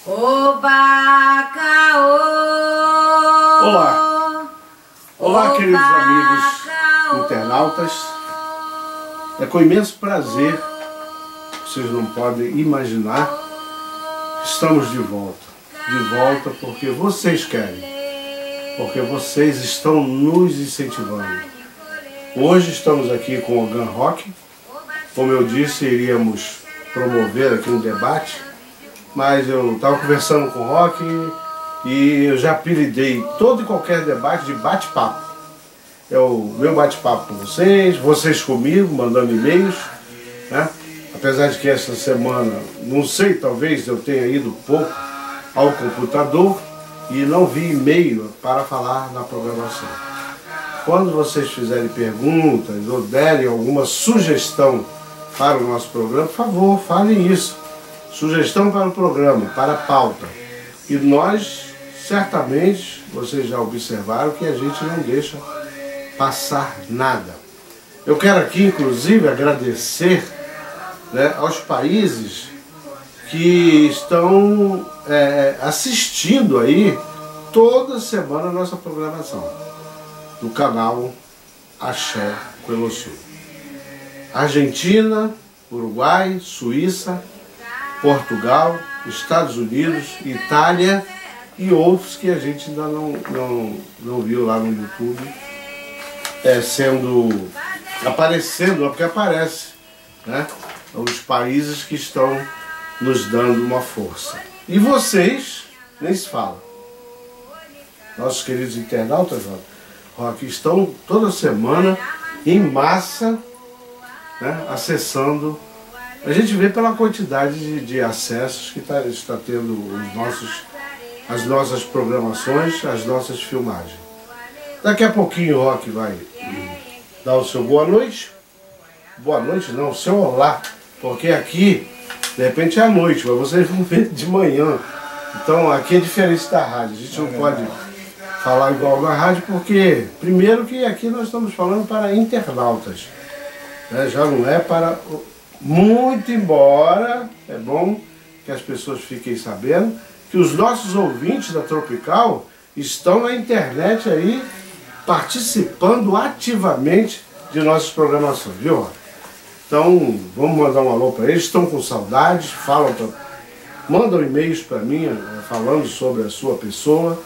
Oba, caô. Olá! Olá, Oba, queridos amigos caô. internautas. É com imenso prazer, vocês não podem imaginar, estamos de volta. De volta porque vocês querem, porque vocês estão nos incentivando. Hoje estamos aqui com o Gun Rock. Como eu disse, iríamos promover aqui um debate, mas eu estava conversando com o Rock e eu já apelidei todo e qualquer debate de bate-papo. É o meu bate-papo com vocês, vocês comigo, mandando e-mails, né? Apesar de que essa semana, não sei, talvez eu tenha ido pouco ao computador e não vi e-mail para falar na programação. Quando vocês fizerem perguntas ou derem alguma sugestão para o nosso programa, por favor, falem isso. Sugestão para o programa, para a pauta. E nós, certamente, vocês já observaram que a gente não deixa passar nada. Eu quero aqui, inclusive, agradecer, né, aos países que estão assistindo aí toda semana a nossa programação do canal Axé Coelho. Argentina, Uruguai, Suíça, Portugal, Estados Unidos, Itália e outros que a gente ainda não viu lá no YouTube aparecendo, porque aparece, né? Os países que estão nos dando uma força. E vocês, nem se fala. Nossos queridos internautas, Rock, estão toda semana em massa, né, acessando. A gente vê pela quantidade de acessos que está tendo as nossas programações, as nossas filmagens. Daqui a pouquinho o Rock vai dar o seu boa noite. Boa noite não, o seu olá. Porque aqui, de repente é à noite, mas vocês vão ver de manhã. Então aqui é diferente da rádio. A gente não pode falar igual na rádio, porque primeiro que aqui nós estamos falando para internautas, né? Já não é para... Muito embora, é bom que as pessoas fiquem sabendo que os nossos ouvintes da Tropical estão na internet aí participando ativamente de nossas programações, viu? Então, vamos mandar um alô para eles, estão com saudades, mandam e-mails para mim falando sobre a sua pessoa,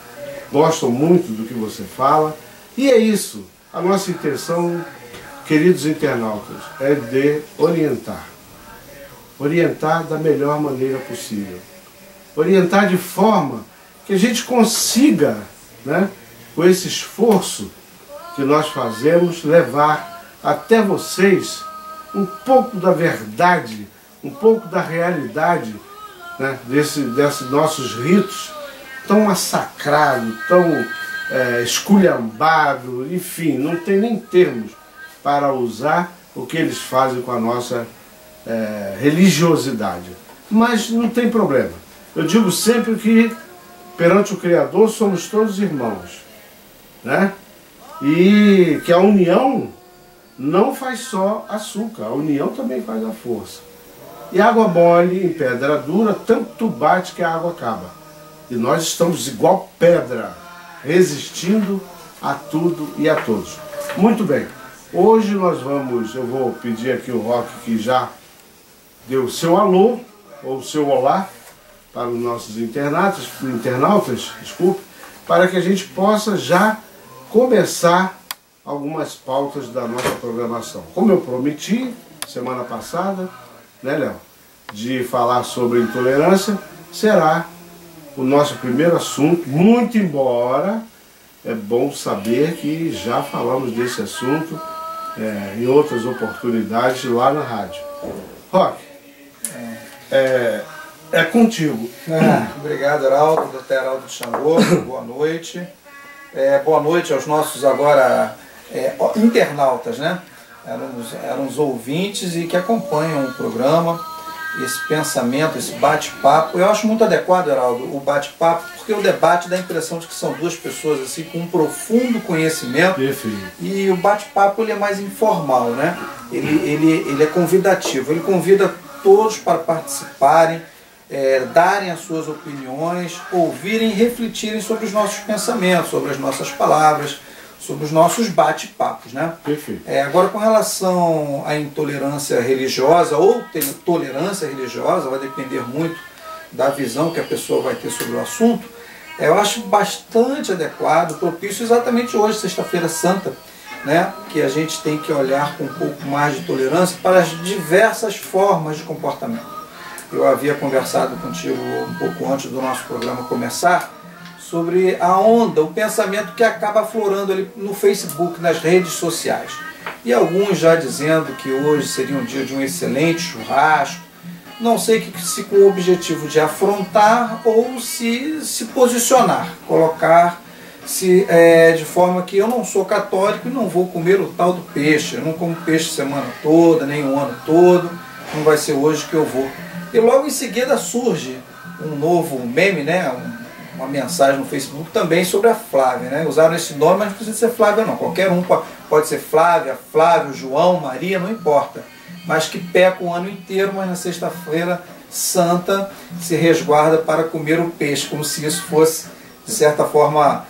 gostam muito do que você fala, e é isso, a nossa intenção, queridos internautas, é de orientar. Orientar da melhor maneira possível. Orientar de forma que a gente consiga, né, com esse esforço que nós fazemos, levar até vocês um pouco da verdade, um pouco da realidade, né, desses nossos ritos tão massacrados, tão esculhambados, enfim, não tem nem termos para usar o que eles fazem com a nossa religiosidade. Mas não tem problema. Eu digo sempre que perante o Criador somos todos irmãos, né? E que a união não faz só açúcar, a união também faz a força. E água mole em pedra dura, tanto bate que a água acaba. E nós estamos igual pedra, resistindo a tudo e a todos. Muito bem. Hoje eu vou pedir aqui o Rock que já deu o seu alô, ou o seu olá, para os nossos internautas, desculpe, para que a gente possa já começar algumas pautas da nossa programação. Como eu prometi, semana passada, né, Léo, de falar sobre intolerância, será o nosso primeiro assunto, muito embora é bom saber que já falamos desse assunto em outras oportunidades lá na rádio. Rock, é contigo. Obrigado, Heraldo, Dr. Heraldo Xangô, boa noite. Boa noite aos nossos agora internautas, né? Eram os ouvintes e que acompanham o programa, esse pensamento, esse bate-papo. Eu acho muito adequado, Heraldo, o bate-papo, porque o debate dá a impressão de que são duas pessoas assim com um profundo conhecimento. Perfeito. E o bate-papo ele é mais informal, né? Ele é convidativo, ele convida todos para participarem, darem as suas opiniões, ouvirem e refletirem sobre os nossos pensamentos, sobre as nossas palavras, sobre os nossos bate-papos, né? Perfeito. Agora, com relação à intolerância religiosa ou tolerância religiosa, vai depender muito da visão que a pessoa vai ter sobre o assunto. Eu acho bastante adequado, propício exatamente hoje, Sexta-feira Santa, né? Que a gente tem que olhar com um pouco mais de tolerância para as diversas formas de comportamento. Eu havia conversado contigo um pouco antes do nosso programa começar sobre a onda, o pensamento que acaba aflorando ali no Facebook, nas redes sociais. E alguns já dizendo que hoje seria um dia de um excelente churrasco. Não sei se com o objetivo de afrontar ou se posicionar, colocar-se de forma que eu não sou católico e não vou comer o tal do peixe. Eu não como peixe semana toda, nem o ano todo. Não vai ser hoje que eu vou. E logo em seguida surge um novo meme, né? Uma mensagem no Facebook também sobre a Flávia, né? Usaram esse nome, mas não precisa ser Flávia não. Qualquer um pode ser Flávia, Flávio, João, Maria, não importa. Mas que peca o ano inteiro, mas na Sexta-feira Santa se resguarda para comer o peixe, como se isso fosse, de certa forma,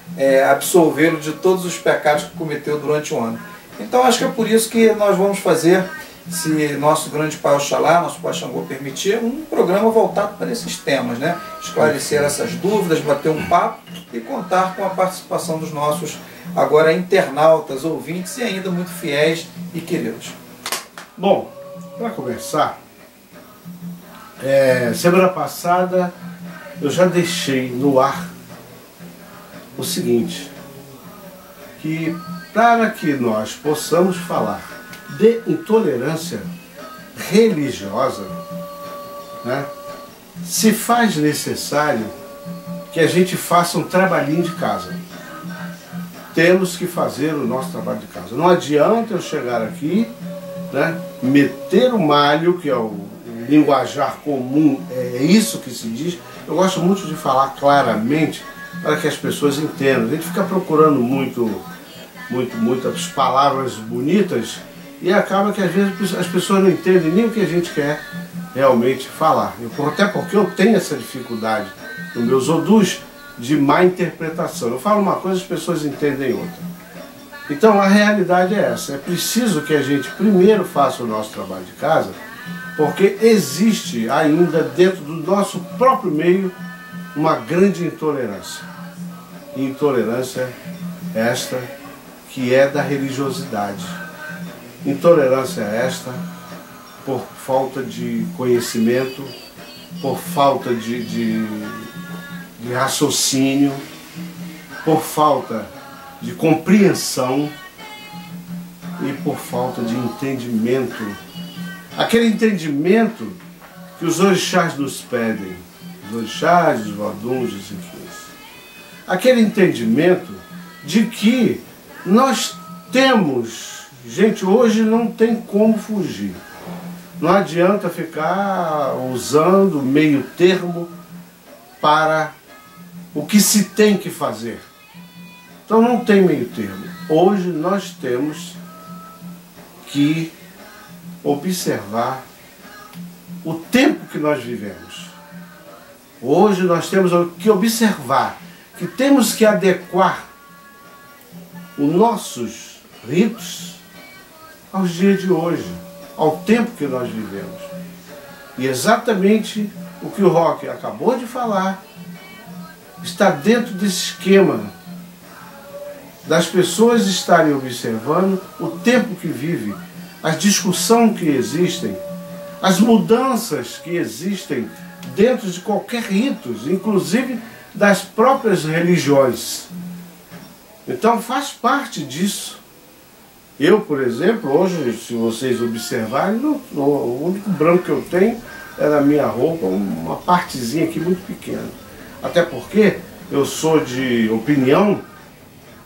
absolvê-lo de todos os pecados que cometeu durante o ano. Então acho que é por isso que nós vamos fazer, se nosso grande Pai Oxalá, nosso Pai Xangô permitir, um programa voltado para esses temas, né? Esclarecer essas dúvidas, bater um papo e contar com a participação dos nossos agora internautas, ouvintes e ainda muito fiéis e queridos. Bom, para começar, semana passada eu já deixei no ar o seguinte, que para que nós possamos falar de intolerância religiosa, né, se faz necessário que a gente faça um trabalhinho de casa. Temos que fazer o nosso trabalho de casa. Não adianta eu chegar aqui, né, meter o malho, que é o linguajar comum, é isso que se diz. Eu gosto muito de falar claramente para que as pessoas entendam. A gente fica procurando muitas palavras bonitas e acaba que às vezes as pessoas não entendem nem o que a gente quer realmente falar. Até porque eu tenho essa dificuldade nos meus odus de má interpretação. Eu falo uma coisa, as pessoas entendem outra. Então a realidade é essa. É preciso que a gente primeiro faça o nosso trabalho de casa, porque existe ainda dentro do nosso próprio meio uma grande intolerância. E intolerância esta que é da religiosidade. Intolerância esta por falta de conhecimento, por falta de raciocínio, por falta de compreensão e por falta de entendimento. Aquele entendimento que os orixás nos pedem, os orixás, os voduns, enfim. Aquele entendimento de que nós temos, gente, hoje não tem como fugir. Não adianta ficar usando meio termo para o que se tem que fazer. Então não tem meio termo. Hoje nós temos que observar o tempo que nós vivemos. Hoje nós temos que observar que temos que adequar os nossos ritos aos dias de hoje, ao tempo que nós vivemos. E exatamente o que o Roque acabou de falar está dentro desse esquema das pessoas estarem observando o tempo que vive, as discussões que existem, as mudanças que existem dentro de qualquer rito, inclusive das próprias religiões. Então faz parte disso. Eu, por exemplo, hoje, se vocês observarem, o único branco que eu tenho é na minha roupa, uma partezinha aqui muito pequena. Até porque eu sou de opinião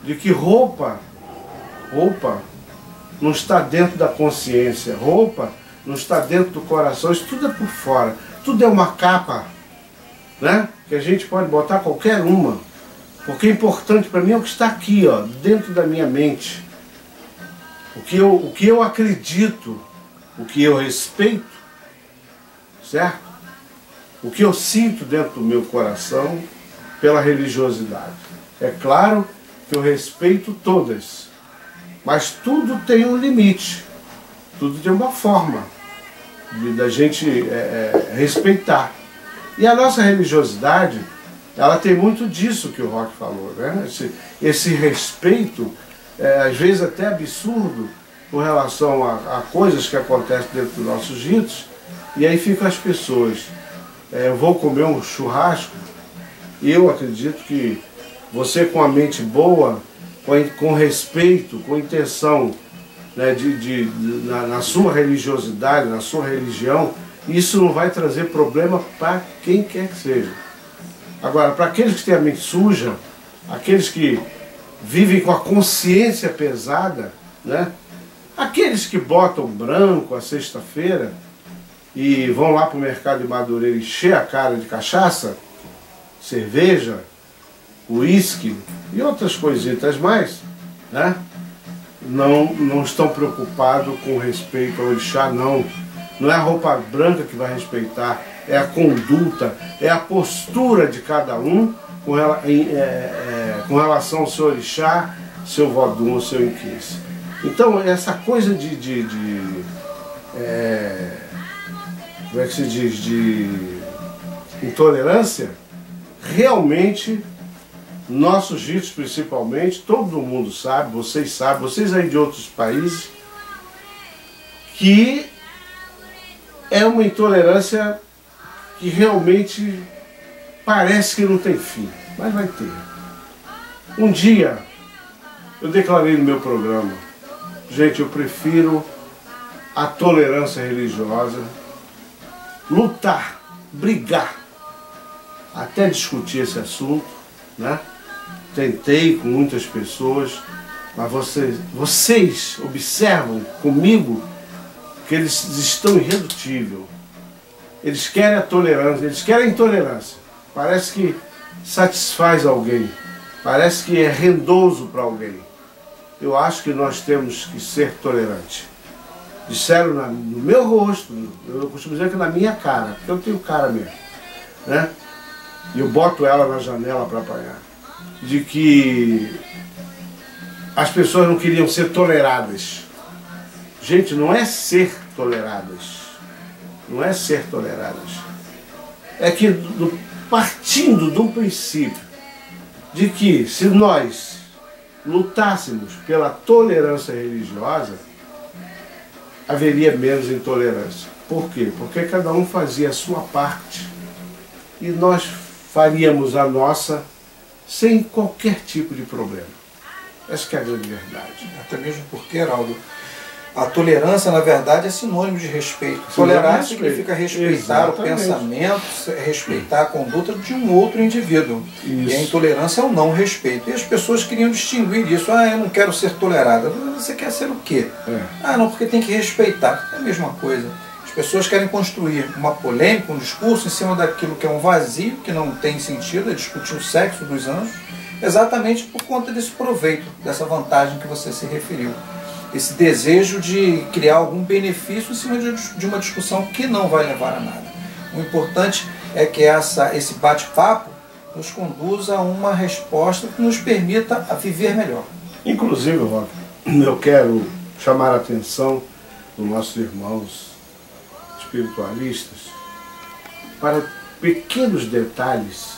de que roupa não está dentro da consciência, roupa não está dentro do coração, isso tudo é por fora, tudo é uma capa, né? Que a gente pode botar qualquer uma, porque é importante para mim é o que está aqui, ó, dentro da minha mente, o que eu acredito, o que eu respeito, certo? o que eu sinto dentro do meu coração pela religiosidade. É claro que eu respeito todas, mas tudo tem um limite, tudo tem uma forma da gente respeitar. E a nossa religiosidade, ela tem muito disso que o Rock falou, né? Esse respeito, às vezes até absurdo, com relação a coisas que acontecem dentro dos nossos ritos, e aí ficam as pessoas. Eu vou comer um churrasco, e eu acredito que você com a mente boa, com respeito, com intenção, né, na sua religiosidade, na sua religião, isso não vai trazer problema para quem quer que seja. Agora, para aqueles que têm a mente suja, aqueles que vivem com a consciência pesada, né, aqueles que botam branco à sexta-feira e vão lá para o mercado de Madureira encher a cara de cachaça, cerveja, uísque e outras coisitas mais, né? Não estão preocupados com respeito ao orixá, não. Não é a roupa branca que vai respeitar, é a conduta, é a postura de cada um com relação ao seu orixá, seu vodum, seu inquis. Então, essa coisa como é que se diz, de intolerância, realmente, nossos ritos principalmente, todo mundo sabe, vocês aí de outros países, que é uma intolerância que realmente parece que não tem fim, mas vai ter. Um dia, eu declarei no meu programa, gente, eu prefiro a tolerância religiosa, lutar, brigar, até discutir esse assunto, né? Tentei com muitas pessoas, mas vocês observam comigo que eles estão irredutíveis. Eles querem a tolerância, eles querem a intolerância. Parece que satisfaz alguém, parece que é rendoso para alguém. Eu acho que nós temos que ser tolerantes. Disseram no meu rosto, eu costumo dizer que na minha cara, porque eu tenho cara mesmo, né? E eu boto ela na janela para apanhar, de que as pessoas não queriam ser toleradas. Gente, não é ser toleradas, não é ser toleradas. É que partindo do princípio de que se nós lutássemos pela tolerância religiosa, haveria menos intolerância. Por quê? Porque cada um fazia a sua parte e nós faríamos a nossa sem qualquer tipo de problema. Essa que é a grande verdade. Até mesmo porque, Heraldo, a tolerância, na verdade, é sinônimo de respeito. Tolerar significa respeitar o pensamento, respeitar a conduta de um outro indivíduo. Isso. E a intolerância é o não respeito. E as pessoas queriam distinguir isso. Ah, eu não quero ser tolerada. Você quer ser o quê? Ah, não, porque tem que respeitar. É a mesma coisa. As pessoas querem construir uma polêmica, um discurso em cima daquilo que é um vazio, que não tem sentido, é discutir o sexo dos anjos, exatamente por conta desse proveito, dessa vantagem que você se referiu. Esse desejo de criar algum benefício em cima de uma discussão que não vai levar a nada. O importante é que esse bate-papo nos conduza a uma resposta que nos permita viver melhor. Inclusive, Rock, eu quero chamar a atenção dos nossos irmãos espiritualistas para pequenos detalhes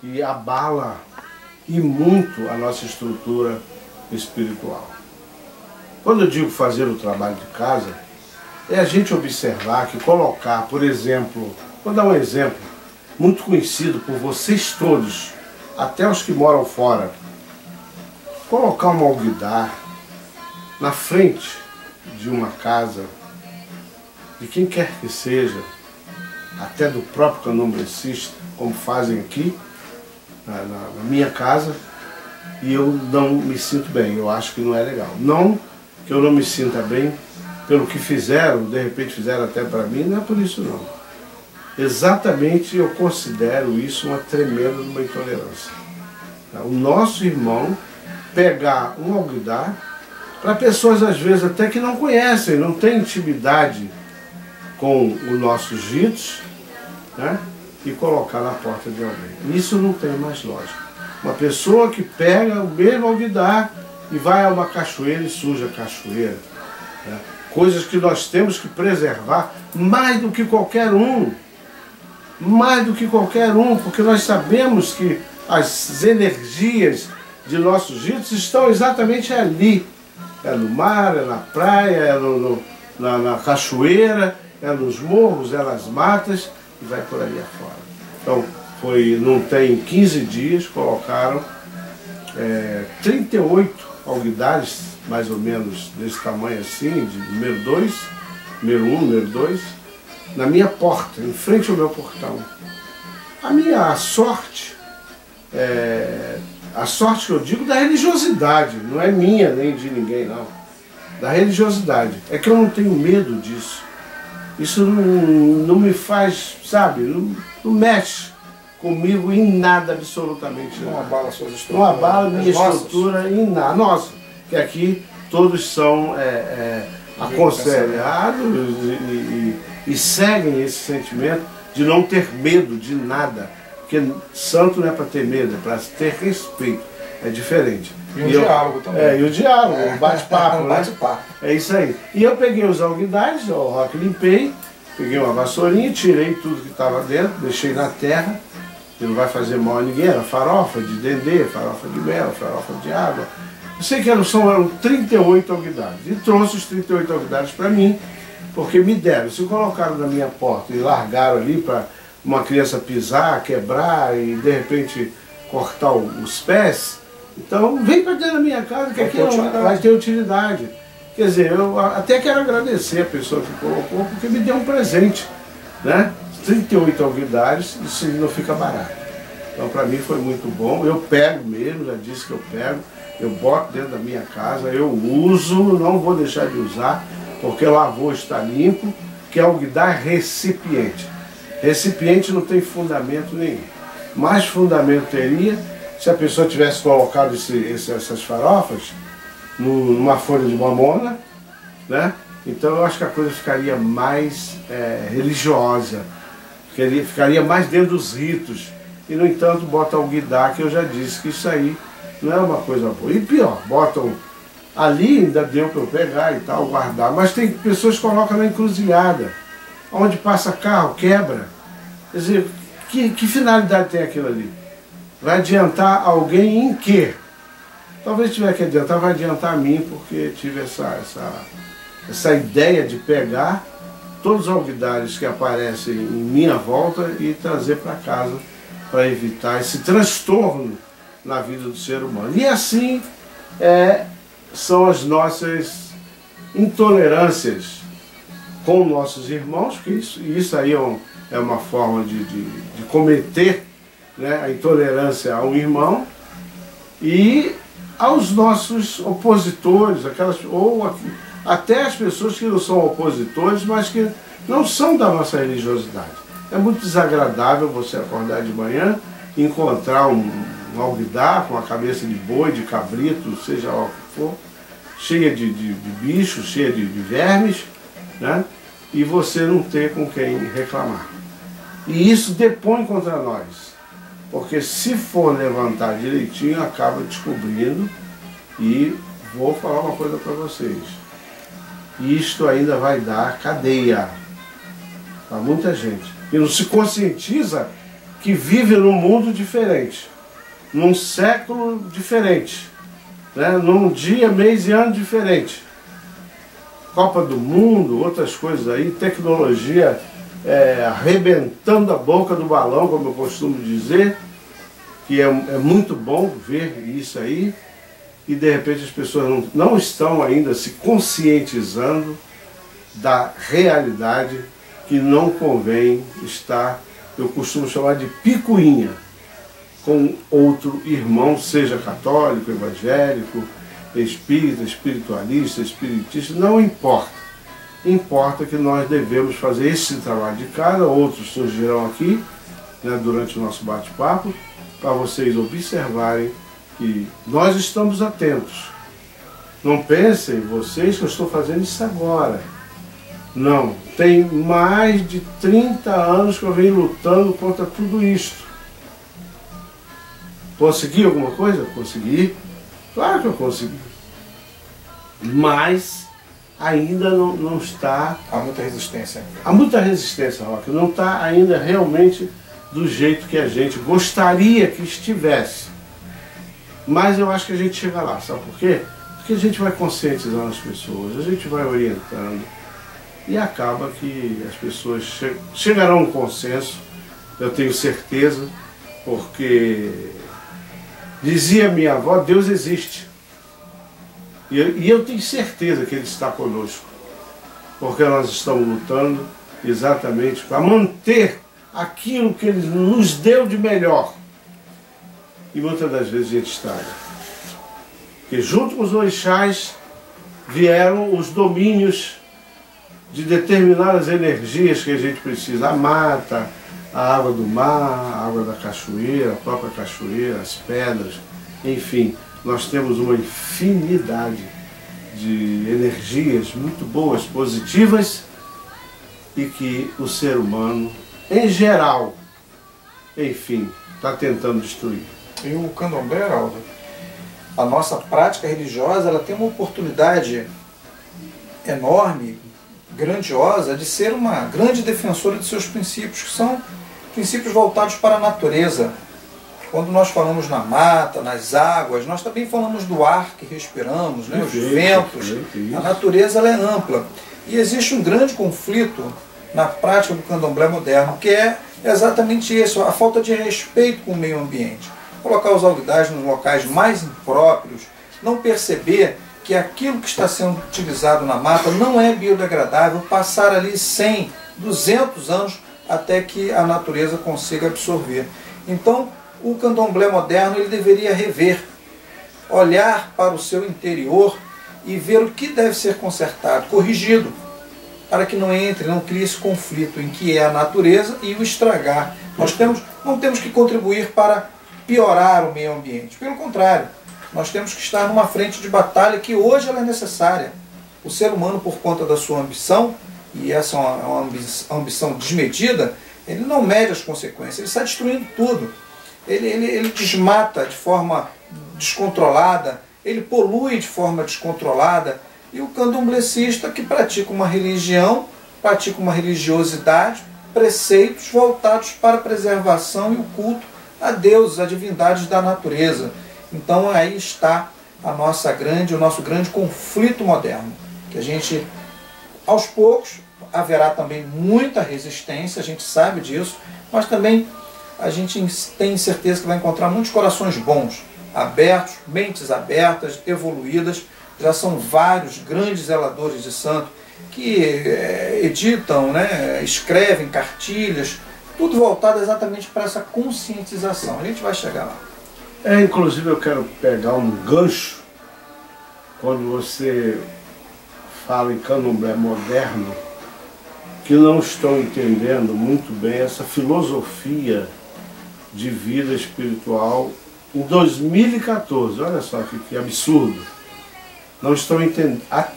que abalam e muito a nossa estrutura espiritual. Quando eu digo fazer o trabalho de casa, é a gente observar que colocar, por exemplo, vou dar um exemplo muito conhecido por vocês todos, até os que moram fora, colocar um alguidar na frente de uma casa, de quem quer que seja, até do próprio candomblessista, como fazem aqui, na minha casa, e eu não me sinto bem, eu acho que não é legal. Não que eu não me sinta bem pelo que fizeram, de repente fizeram até para mim, não é por isso não. Exatamente eu considero isso uma tremenda uma intolerância. O nosso irmão pegar um alguidar para pessoas às vezes até que não conhecem, não têm intimidade com os nossos ritos, né, e colocar na porta de alguém. Isso não tem mais lógica. Uma pessoa que pega o mesmo alguidar e vai a uma cachoeira e suja a cachoeira, né? Coisas que nós temos que preservar mais do que qualquer um. Mais do que qualquer um, porque nós sabemos que as energias de nossos ritos estão exatamente ali. É no mar, é na praia, é na cachoeira, é nos morros, é nas matas e vai por ali afora. Então, não tem 15 dias, colocaram 38 alguidares, mais ou menos desse tamanho assim, de número 2, número 1, número 2, na minha porta, em frente ao meu portão. A sorte que eu digo da religiosidade, não é minha nem de ninguém, não. Da religiosidade. É que eu não tenho medo disso. Isso não me faz, sabe, não mexe comigo em nada, absolutamente nada. Não abala suas estruturas. Não abala minha estrutura em nada. Nossa, que aqui todos são aconselhados e seguem esse sentimento de não ter medo de nada. Porque santo não é para ter medo, é para ter respeito. É diferente. E o diálogo também. E o diálogo, o bate-papo, né? Bate-papo. É isso aí. E eu peguei os alguidares, o rock limpei, peguei uma vassourinha, tirei tudo que estava dentro, deixei na terra, que não vai fazer mal a ninguém, era farofa de dendê, farofa de mel, farofa de água. Eu sei que eram 38 alguidares. E trouxe os 38 alguidares para mim, porque me deram. Se colocaram na minha porta e largaram ali para uma criança pisar, quebrar e de repente cortar os pés, então vem para dentro da minha casa que aqui vai ter utilidade. Quer dizer, eu até quero agradecer a pessoa que colocou, porque me deu um presente, né? 38 alguidares, isso não fica barato. Então para mim foi muito bom, eu pego mesmo, já disse que eu pego, eu boto dentro da minha casa, eu uso, não vou deixar de usar, porque lavou, está limpo, que é alguidar recipiente. Recipiente não tem fundamento nenhum. Mais fundamento teria se a pessoa tivesse colocado essas farofas numa folha de mamona, né? Então eu acho que a coisa ficaria mais religiosa, ficaria mais dentro dos ritos. E no entanto bota alguidar, que eu já disse que isso aí não é uma coisa boa. E pior, botam ali, ainda deu para eu pegar e tal, guardar, mas tem pessoas que colocam na encruzilhada, onde passa carro, quebra. Quer dizer, que finalidade tem aquilo ali? Vai adiantar alguém em quê? Talvez tiver que adiantar, vai adiantar a mim, porque tive essa ideia de pegar todos os alguidares que aparecem em minha volta e trazer para casa para evitar esse transtorno na vida do ser humano. E assim são as nossas intolerâncias com nossos irmãos, porque isso aí é uma forma de cometer, né, a intolerância a um irmão, e aos nossos opositores, ou até as pessoas que não são opositores, mas que não são da nossa religiosidade. É muito desagradável você acordar de manhã e encontrar um alguidar com a cabeça de boi, de cabrito, seja lá o que for, cheia de bichos, cheia de vermes, né? E você não ter com quem reclamar. E isso depõe contra nós, porque se for levantar direitinho, acaba descobrindo, e vou falar uma coisa para vocês, isto ainda vai dar cadeia para muita gente, e não se conscientiza que vive num mundo diferente, num século diferente, né? Num dia, mês e ano diferente. Copa do Mundo, outras coisas aí, tecnologia arrebentando a boca do balão, como eu costumo dizer, que é muito bom ver isso aí, e de repente as pessoas não estão ainda se conscientizando da realidade, que não convém estar, eu costumo chamar de picuinha, com outro irmão, seja católico, evangélico, espírita, espiritualista, espiritista, não importa. Importa que nós devemos fazer esse trabalho de casa, outros surgirão aqui, né, durante o nosso bate-papo, para vocês observarem que nós estamos atentos. Não pensem vocês que eu estou fazendo isso agora. Não, tem mais de 30 anos que eu venho lutando contra tudo isto. Consegui alguma coisa? Consegui. Claro que eu consegui. Mas ainda não está... Há muita resistência. Há muita resistência, Roque. Não está ainda realmente do jeito que a gente gostaria que estivesse. Mas eu acho que a gente chega lá. Sabe por quê? Porque a gente vai conscientizando as pessoas, a gente vai orientando. E acaba que as pessoas chegarão a um consenso, eu tenho certeza, porque dizia minha avó, Deus existe. E eu tenho certeza que Ele está conosco, porque nós estamos lutando exatamente para manter aquilo que Ele nos deu de melhor. E muitas das vezes a gente estraga. Porque junto com os orixás vieram os domínios de determinadas energias que a gente precisa. A mata, a água do mar, a água da cachoeira, a própria cachoeira, as pedras, enfim, nós temos uma infinidade de energias muito boas, positivas, e que o ser humano, em geral, enfim, está tentando destruir. E o candomblé, Heraldo, a nossa prática religiosa, ela tem uma oportunidade enorme, grandiosa, de ser uma grande defensora de seus princípios, que são princípios voltados para a natureza. Quando nós falamos na mata, nas águas, nós também falamos do ar que respiramos, né? Os ventos. A natureza ela é ampla. E existe um grande conflito na prática do candomblé moderno, que é exatamente isso, a falta de respeito com o meio ambiente. Colocar os alguidais nos locais mais impróprios, não perceber que aquilo que está sendo utilizado na mata não é biodegradável, passar ali 100, 200 anos até que a natureza consiga absorver. Então, o candomblé moderno ele deveria rever, olhar para o seu interior e ver o que deve ser consertado, corrigido, para que não entre, não crie esse conflito em que é a natureza e o estragar. Nós não temos que contribuir para piorar o meio ambiente, pelo contrário, nós temos que estar numa frente de batalha que hoje ela é necessária. O ser humano, por conta da sua ambição, e essa é uma ambição desmedida, ele não mede as consequências, ele está destruindo tudo. Ele desmata de forma descontrolada, ele polui de forma descontrolada. E o candomblecista que pratica uma religião, pratica uma religiosidade, preceitos voltados para a preservação e o culto a deuses, a divindades da natureza. Então aí está o nosso grande conflito moderno, que a gente, aos poucos, haverá também muita resistência, a gente sabe disso, mas também a gente tem certeza que vai encontrar muitos corações bons, abertos, mentes abertas, evoluídas. Já são vários grandes zeladores de santo que editam, né, escrevem cartilhas, tudo voltado exatamente para essa conscientização. A gente vai chegar lá. Inclusive eu quero pegar um gancho quando você fala em candomblé moderno, que não estão entendendo muito bem essa filosofia de vida espiritual em 2014. Olha só que absurdo. Não estão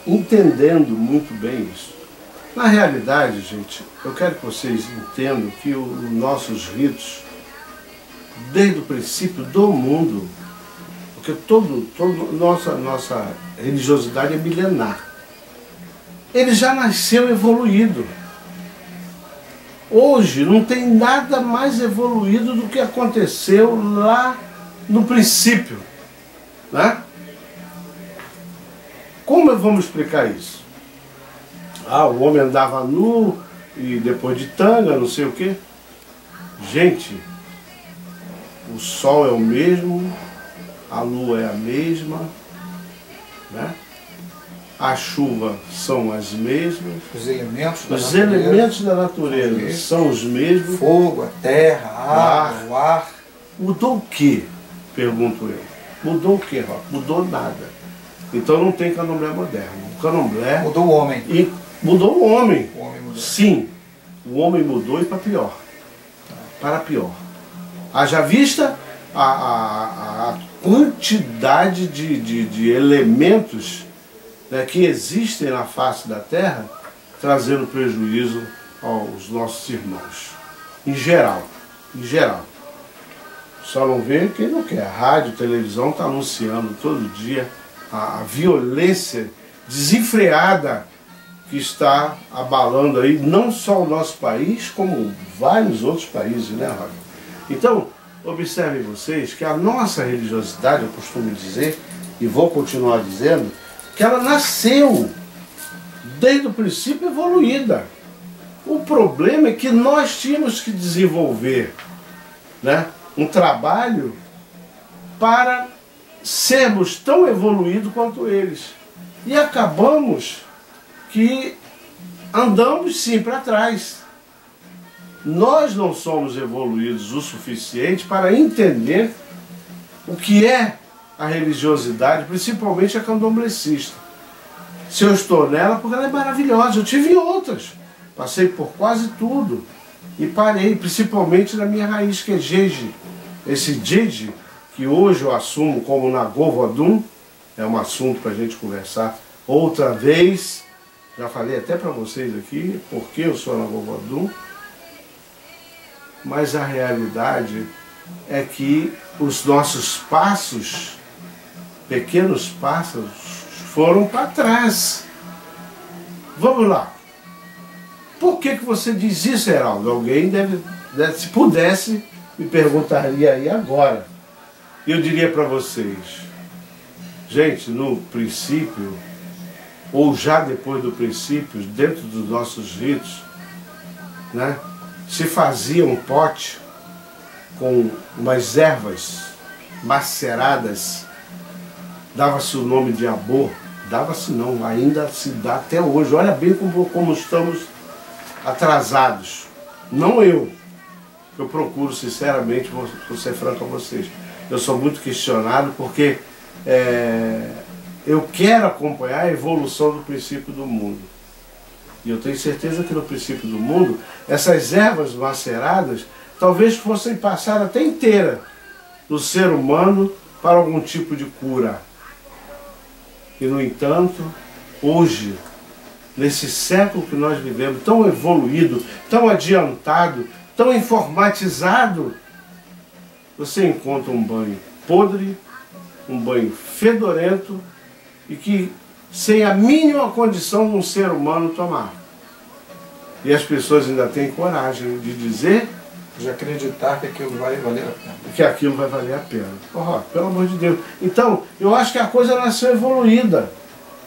entendendo muito bem isso. Na realidade, gente, eu quero que vocês entendam que os nossos ritos, desde o princípio do mundo, porque nossa religiosidade é milenar, ele já nasceu evoluído. Hoje não tem nada mais evoluído do que aconteceu lá no princípio, né? Como vamos explicar isso? O homem andava nu e depois de tanga, não sei o quê. Gente, o sol é o mesmo, a lua é a mesma, né? A chuva são as mesmas, os elementos da natureza são os mesmos. Fogo, a terra, a água, o ar. Mudou o quê? Pergunto eu. Mudou o quê, Roque? Mudou nada. Então não tem candomblé moderno. O candomblé mudou o homem. E mudou o homem. O homem mudou. Sim, o homem mudou e para pior. Para pior. Haja vista a quantidade de elementos, né, que existem na face da Terra, trazendo prejuízo aos nossos irmãos. Em geral, em geral. Só não vê quem não quer. A rádio, a televisão está anunciando todo dia a violência desenfreada que está abalando aí não só o nosso país, como vários outros países, né, Roger? Então, observem vocês que a nossa religiosidade, eu costumo dizer, e vou continuar dizendo, que ela nasceu desde o princípio evoluída. O problema é que nós tínhamos que desenvolver, né, um trabalho para sermos tão evoluídos quanto eles. E acabamos que andamos sim para trás. Nós não somos evoluídos o suficiente para entender o que é a religiosidade, principalmente a candomblecista. Se eu estou nela, porque ela é maravilhosa. Eu tive outras. Passei por quase tudo. E parei, principalmente na minha raiz, que é Jeje. Esse Jeje, que hoje eu assumo como Nagô Vodun, é um assunto para a gente conversar outra vez. Já falei até para vocês aqui, porque eu sou Nagô Vodun. Mas a realidade é que os nossos passos, pequenos passos, foram para trás. Vamos lá. Por que você diz isso, Heraldo? Alguém se pudesse, me perguntaria aí agora. Eu diria para vocês, gente, no princípio, ou já depois do princípio, dentro dos nossos ritos, né, se fazia um pote com umas ervas maceradas, dava-se o nome de abô, dava-se não, ainda se dá até hoje. Olha bem como estamos atrasados. Não eu procuro sinceramente, vou ser franco com vocês, eu sou muito questionado porque eu quero acompanhar a evolução do princípio do mundo. E eu tenho certeza que no princípio do mundo, essas ervas maceradas talvez fossem passadas até inteira do ser humano para algum tipo de cura. E no entanto, hoje, nesse século que nós vivemos, tão evoluído, tão adiantado, tão informatizado, você encontra um banho podre, um banho fedorento e que sem a mínima condição de um ser humano tomar. E as pessoas ainda têm coragem de dizer, de acreditar que aquilo vai valer a pena. Que aquilo vai valer a pena. Oh, pelo amor de Deus. Então, eu acho que a coisa nasceu evoluída.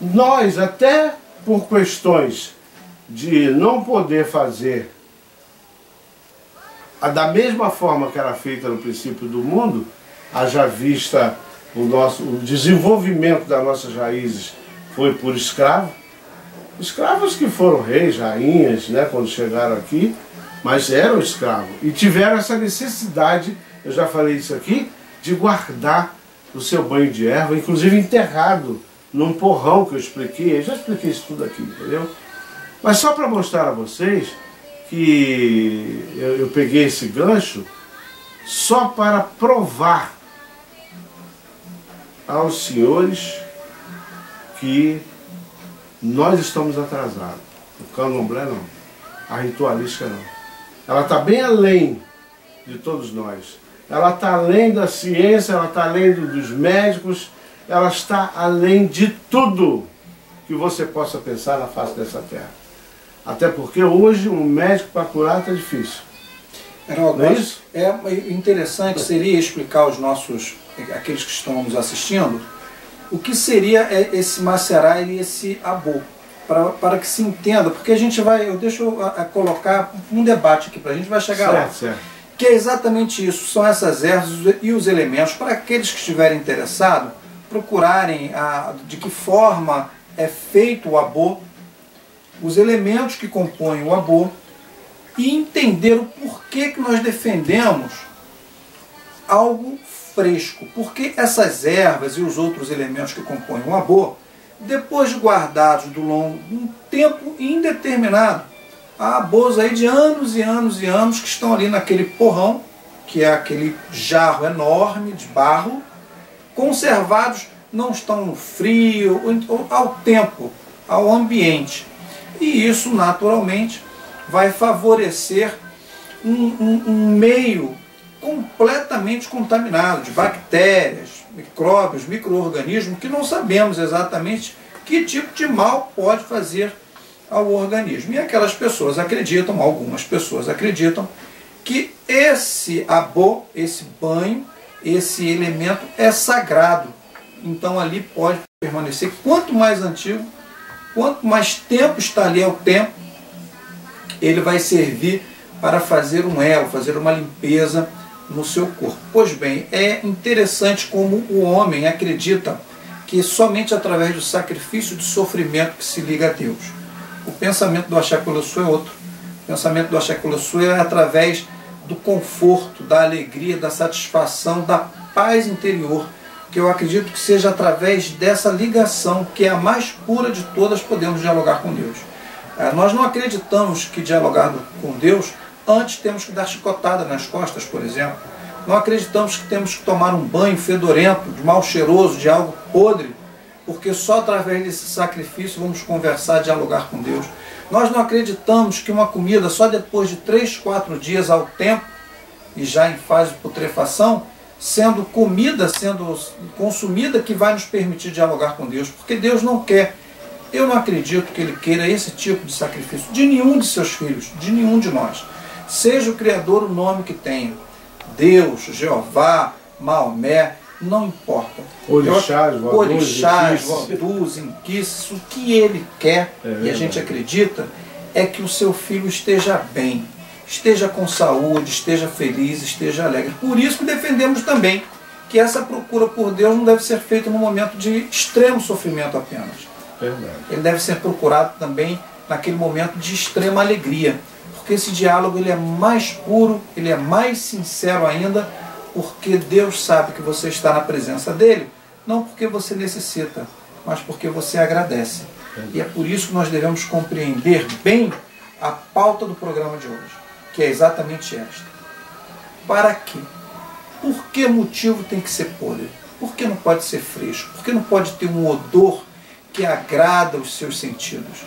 Nós, até por questões de não poder fazer da mesma forma que era feita no princípio do mundo, haja vista o desenvolvimento das nossas raízes foi por escravo. Escravos que foram reis, rainhas, né, quando chegaram aqui, mas eram escravos. E tiveram essa necessidade, eu já falei isso aqui, de guardar o seu banho de erva, inclusive enterrado num porrão que eu expliquei. Eu já expliquei isso tudo aqui, entendeu? Mas só para mostrar a vocês que eu peguei esse gancho só para provar aos senhores que nós estamos atrasados. O candomblé não, a ritualística não. Ela está bem além de todos nós. Ela está além da ciência, ela está além dos médicos, ela está além de tudo que você possa pensar na face dessa terra. Até porque hoje um médico para curar está difícil. Heraldo, não é isso? É interessante, seria explicar aos aqueles que estão nos assistindo, o que seria esse macerá e esse abô, para que se entenda, porque a gente vai, deixa eu colocar um debate aqui, para a gente vai chegar lá. Certo. Que é exatamente isso, são essas ervas e os elementos, para aqueles que estiverem interessados, procurarem de que forma é feito o abô, os elementos que compõem o abô, e entender o porquê que nós defendemos algo fresco. Porque essas ervas e os outros elementos que compõem o abô, depois de guardados do longo de um tempo indeterminado, há abôs aí de anos e anos e anos que estão ali naquele porrão, que é aquele jarro enorme de barro, conservados, não estão no frio, ao tempo, ao ambiente. E isso, naturalmente, vai favorecer um meio completamente contaminado de bactérias, micróbios, micro-organismos, que não sabemos exatamente que tipo de mal pode fazer ao organismo. E aquelas pessoas acreditam, algumas pessoas acreditam, que esse abô, esse banho, esse elemento é sagrado. Então ali pode permanecer. Quanto mais antigo, quanto mais tempo está ali ao tempo, ele vai servir para fazer um elo, fazer uma limpeza no seu corpo. Pois bem, é interessante como o homem acredita que somente através do sacrifício de sofrimento que se liga a Deus. O pensamento do Axé Colossô é outro. O pensamento do Axé Colossô é através do conforto, da alegria, da satisfação, da paz interior, que eu acredito que seja através dessa ligação, que é a mais pura de todas, podemos dialogar com Deus. Nós não acreditamos que dialogar com Deus, antes temos que dar chicotada nas costas, por exemplo. Não acreditamos que temos que tomar um banho fedorento, de mal cheiroso, de algo podre, porque só através desse sacrifício vamos conversar, dialogar com Deus. Nós não acreditamos que uma comida só depois de 3, 4 dias ao tempo, e já em fase de putrefação, sendo comida, sendo consumida, que vai nos permitir dialogar com Deus, porque Deus não quer. Eu não acredito que Ele queira esse tipo de sacrifício de nenhum de seus filhos, de nenhum de nós. Seja o Criador o nome que tenha, Deus, Jeová, Maomé, não importa. Orixás, Vodus, Inquices, o que Ele quer, e a gente acredita, é que o seu filho esteja bem, esteja com saúde, esteja feliz, esteja alegre. Por isso que defendemos também que essa procura por Deus não deve ser feita num momento de extremo sofrimento apenas. Verdade. Ele deve ser procurado também naquele momento de extrema alegria, porque esse diálogo ele é mais puro, ele é mais sincero ainda, porque Deus sabe que você está na presença dele, não porque você necessita, mas porque você agradece. E é por isso que nós devemos compreender bem a pauta do programa de hoje, que é exatamente esta. Para quê? Por que motivo tem que ser podre? Por que não pode ser fresco? Por que não pode ter um odor que agrada os seus sentidos?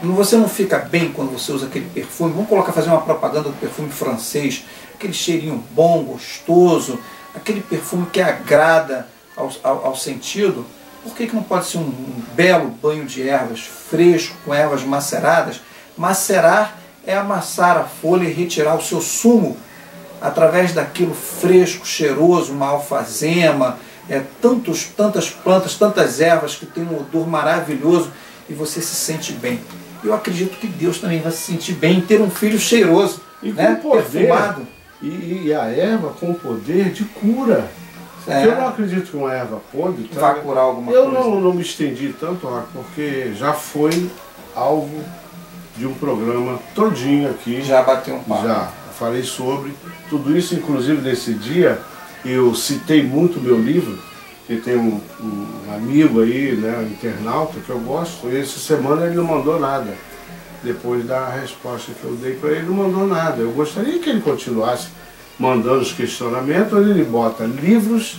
Você não fica bem quando você usa aquele perfume? Vamos fazer uma propaganda do perfume francês, aquele cheirinho bom, gostoso, aquele perfume que agrada ao sentido. Por que não pode ser um belo banho de ervas, fresco, com ervas maceradas? Macerar é amassar a folha e retirar o seu sumo através daquilo fresco, cheiroso, uma alfazema, tantas plantas, tantas ervas que tem um odor maravilhoso e você se sente bem. Eu acredito que Deus também vai se sentir bem em ter um filho cheiroso, e com poder, perfumado. E a erva com poder de cura. Eu não acredito que uma erva podre vai curar alguma coisa. Eu não me estendi tanto, porque já foi alvo de um programa todinho aqui. Já bateu um papo. Já falei sobre tudo isso, inclusive nesse dia eu citei muito meu livro, que tem um amigo aí, né, um internauta que eu gosto, e essa semana ele não mandou nada. Depois da resposta que eu dei para ele, não mandou nada. Eu gostaria que ele continuasse mandando os questionamentos, onde ele bota livros,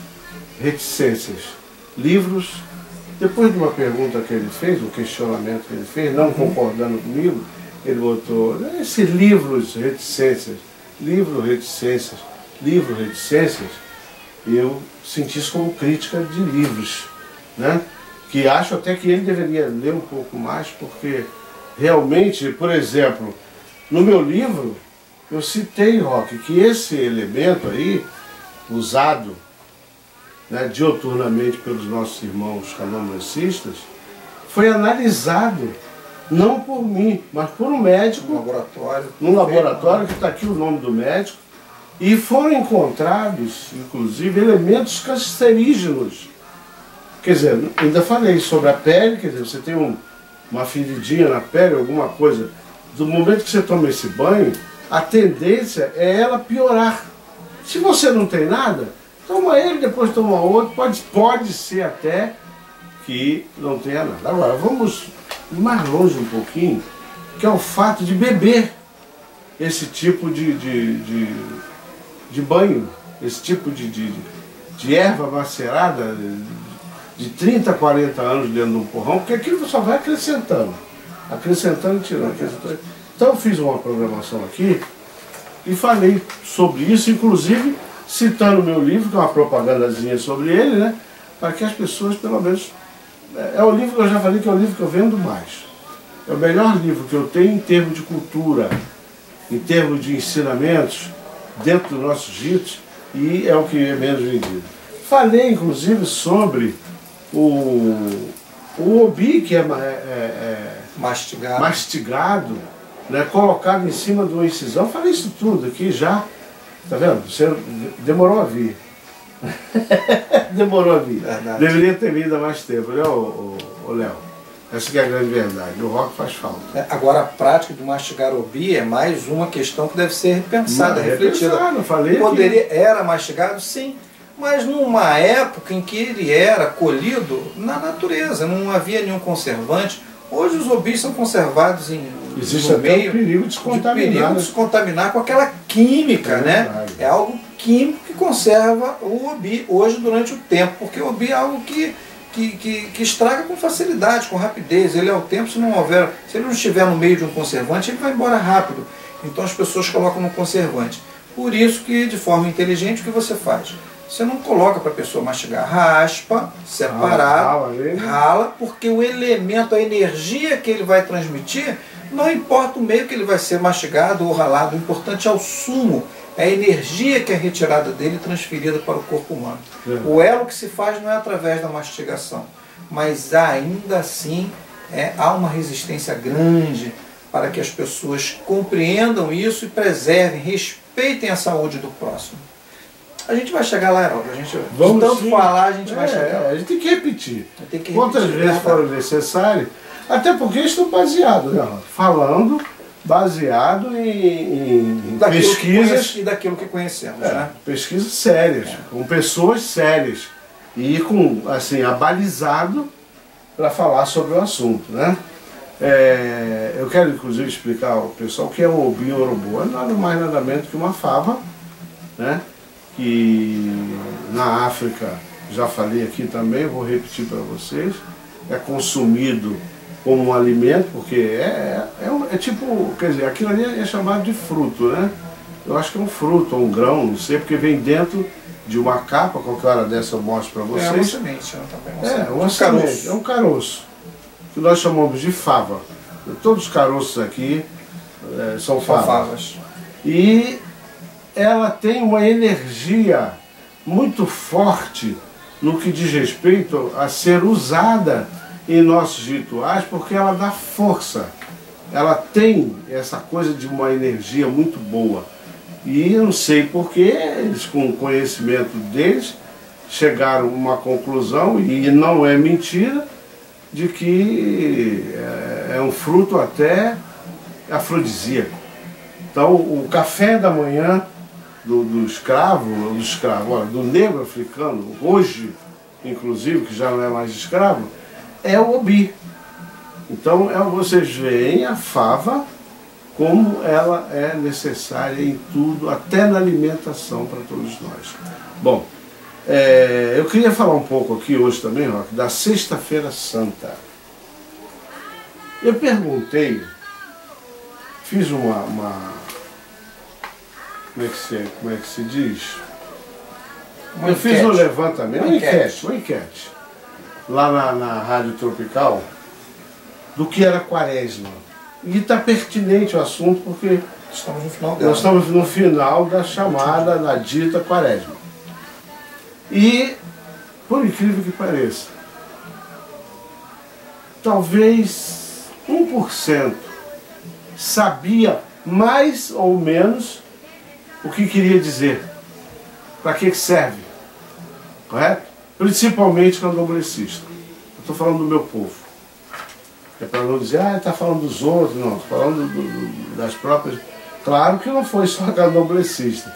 reticências. Livros, depois de uma pergunta que ele fez, um questionamento que ele fez, não concordando comigo, ele botou esses livros, reticências, livro, reticências, livro, reticências. E eu senti isso como crítica de livros, né? Que acho até que ele deveria ler um pouco mais, porque realmente, por exemplo, no meu livro, eu citei, Roque, que esse elemento aí, usado, né, dioturnamente pelos nossos irmãos candomblecistas, foi analisado, não por mim, mas por um médico, num laboratório, que está aqui o nome do médico, e foram encontrados, inclusive, elementos cancerígenos. Quer dizer, ainda falei sobre a pele, quer dizer, você tem uma feridinha na pele, alguma coisa, do momento que você toma esse banho, a tendência é ela piorar. Se você não tem nada, toma ele, depois toma outro, pode ser até que não tenha nada. Agora, vamos mais longe um pouquinho, que é o fato de beber esse tipo de banho, esse tipo de erva macerada de 30, 40 anos dentro de um porrão, porque aquilo só vai acrescentando. acrescentando e tirando. Acrescentando. Então eu fiz uma programação aqui e falei sobre isso, inclusive citando o meu livro, que é uma propagandazinha sobre ele, né? Para que as pessoas, pelo menos... É o livro que eu já falei que é o livro que eu vendo mais. É o melhor livro que eu tenho em termos de cultura, em termos de ensinamentos, dentro dos nossos ritos, e é o que é menos vendido. Falei, inclusive, sobre o obi, que é mastigado, né, colocado em cima de uma incisão. Falei isso tudo aqui já. Tá vendo? Você demorou a vir. Demorou a vir. Verdade. Deveria ter vindo há mais tempo, né, Léo? Essa que é a grande verdade. O rock faz falta. Agora, a prática de mastigar obi é mais uma questão que deve ser repensada, refletida. Eu falei Era mastigado, sim, mas numa época em que ele era colhido na natureza, não havia nenhum conservante. Hoje os obis são conservados existe no até meio o perigo de se contaminar, de se contaminar com aquela química, né? Verdade. É algo químico que conserva o obi hoje durante o tempo, porque o obi é algo que estraga com facilidade, com rapidez. Ele é o tempo, se ele não estiver no meio de um conservante, ele vai embora rápido. Então as pessoas colocam no conservante. Por isso que, de forma inteligente, o que você faz? Você não coloca para a pessoa mastigar, raspa, separado, rala, porque o elemento, a energia que ele vai transmitir, não importa o meio que ele vai ser mastigado ou ralado, o importante é o sumo, é a energia que é retirada dele e transferida para o corpo humano. O elo que se faz não é através da mastigação, mas ainda assim há uma resistência grande para que as pessoas compreendam isso e preservem, respeitem a saúde do próximo. A gente vai chegar lá, Heraldo. Vamos tanto sim. falar, a gente vai chegar. A gente tem que repetir. Quantas vezes for necessário, até porque estou baseado, né? Falando baseado em pesquisas e daquilo que conhecemos, né? Pesquisas sérias, com pessoas sérias e com, assim, abalizado para falar sobre o assunto, né? Eu quero inclusive explicar ao pessoal o que é o obi-orobo. É nada mais nada menos que uma fava, né? Que na África, já falei aqui também, vou repetir para vocês, é consumido como um alimento, porque é tipo, quer dizer, aquilo ali é chamado de fruto, né? Eu acho que é um fruto, ou um grão, não sei, porque vem dentro de uma capa, qualquer hora dessa eu mostro para vocês. É uma semente, uma semente, é um caroço, que nós chamamos de fava. Todos os caroços aqui são favas. E ela tem uma energia muito forte no que diz respeito a ser usada em nossos rituais, porque ela dá força. Ela tem essa coisa de uma energia muito boa. E eu não sei porque eles, com o conhecimento deles, chegaram a uma conclusão, e não é mentira, de que é um fruto até afrodisíaco. Então o café da manhã do escravo, do negro africano, hoje, inclusive, que já não é mais escravo, é o obi. Então vocês veem a fava como ela é necessária em tudo, até na alimentação para todos nós. Bom, eu queria falar um pouco aqui hoje também, Roque, da Sexta-feira Santa. Eu perguntei, fiz como é que se diz? Eu fiz um levantamento, uma enquete, lá na Rádio Tropical, do que era Quaresma. E está pertinente o assunto, porque estamos no final dela. Nós estamos no final da chamada, da dita Quaresma. E, por incrível que pareça, talvez 1% sabia mais ou menos o que queria dizer, para que serve, correto? Principalmente candomblessista. Eu estou falando do meu povo. É para não dizer, ele está falando dos outros, não, estou falando das próprias. Claro que não foi só candomblecista.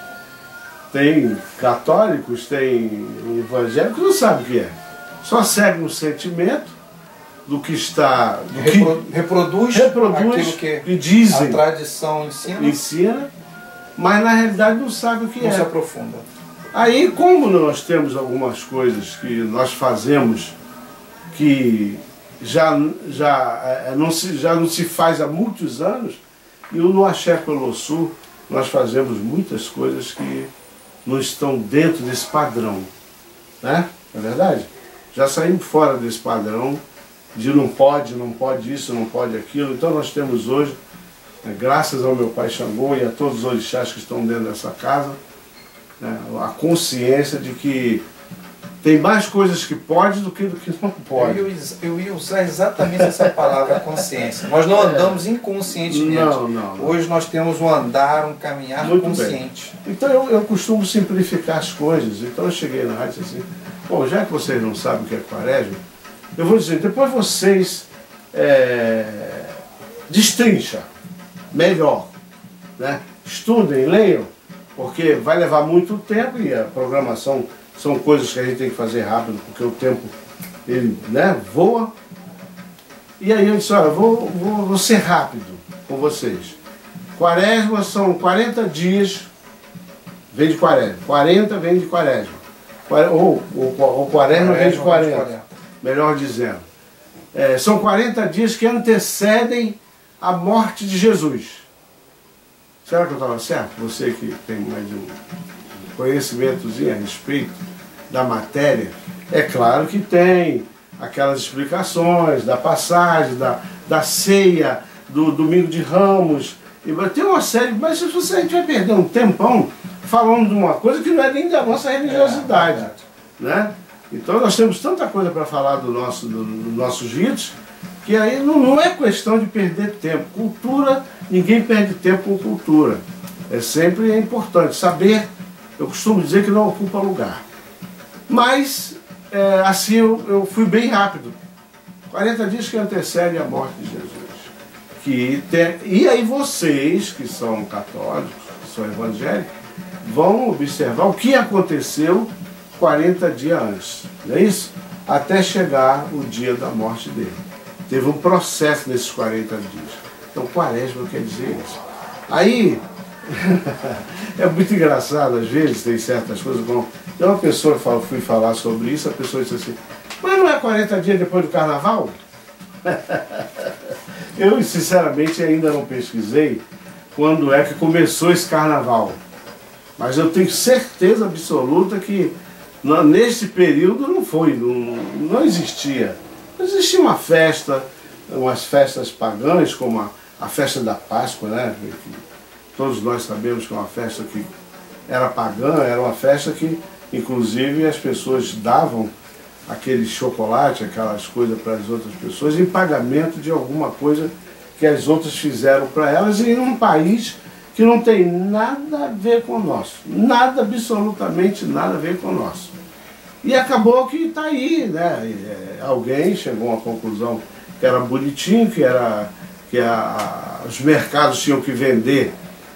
Tem católicos, tem evangélicos que não sabem o que é. Só segue um sentimento do que está. Reproduz aquilo que dizem, a tradição ensina, mas na realidade não sabe o que não se aprofunda. Aí, como nós temos algumas coisas que nós fazemos que já não se faz há muitos anos, e no Axé Pelo Sul nós fazemos muitas coisas que não estão dentro desse padrão, né? Não é verdade? Já saímos fora desse padrão de não pode isso, não pode aquilo. Então nós temos hoje, graças ao meu pai Xangô e a todos os orixás que estão dentro dessa casa, né, a consciência de que tem mais coisas que pode do que não pode. Eu ia usar exatamente essa palavra, consciência. Nós não andamos inconscientemente. Não. Hoje nós temos um andar, um caminhar Muito consciente. Bem. Então eu costumo simplificar as coisas. Então eu cheguei na rádio e disse assim, bom, já que vocês não sabem o que é quaresma, eu vou dizer, depois vocês destrincham melhor, né? Estudem, leiam, porque vai levar muito tempo e a programação são coisas que a gente tem que fazer rápido, porque o tempo ele, né, voa. E aí eu disse, olha, vou ser rápido com vocês. Quaresma são 40 dias, vem de quaresma. 40 vem de quaresma. Ou quaresma vem de 40, melhor dizendo. São 40 dias que antecedem a morte de Jesus. Será que eu estava certo? Você que tem mais um conhecimentozinho a respeito da matéria, é claro que tem aquelas explicações da passagem, da ceia, do domingo de Ramos, e tem uma série, mas se você, a gente vai perder um tempão falando de uma coisa que não é nem da nossa religiosidade, né? Então nós temos tanta coisa para falar dos nossos ritos, que aí não é questão de perder tempo. Cultura, ninguém perde tempo com cultura. Sempre é importante saber. Eu costumo dizer que não ocupa lugar. Mas, assim, eu fui bem rápido. 40 dias que antecedem a morte de Jesus. E aí vocês, que são católicos, que são evangélicos, vão observar o que aconteceu 40 dias antes. Não é isso? Até chegar o dia da morte dele. Teve um processo nesses 40 dias. Então, quaresma quer dizer isso. Aí... é muito engraçado, às vezes tem certas coisas. Tem uma pessoa que fui falar sobre isso, a pessoa disse assim, mas não é 40 dias depois do carnaval? Eu sinceramente ainda não pesquisei quando é que começou esse carnaval, mas eu tenho certeza absoluta que nesse período não existia. Existia uma festa, umas festas pagãs, como a festa da Páscoa, né? Todos nós sabemos que é uma festa que era pagã, era uma festa que, inclusive, as pessoas davam aquele chocolate, aquelas coisas para as outras pessoas, em pagamento de alguma coisa que as outras fizeram para elas, e em um país que não tem nada a ver com o nosso. Nada, absolutamente nada a ver com o nosso. E acabou que está aí, né? Alguém chegou a uma conclusão que era bonitinho, que os mercados tinham que vender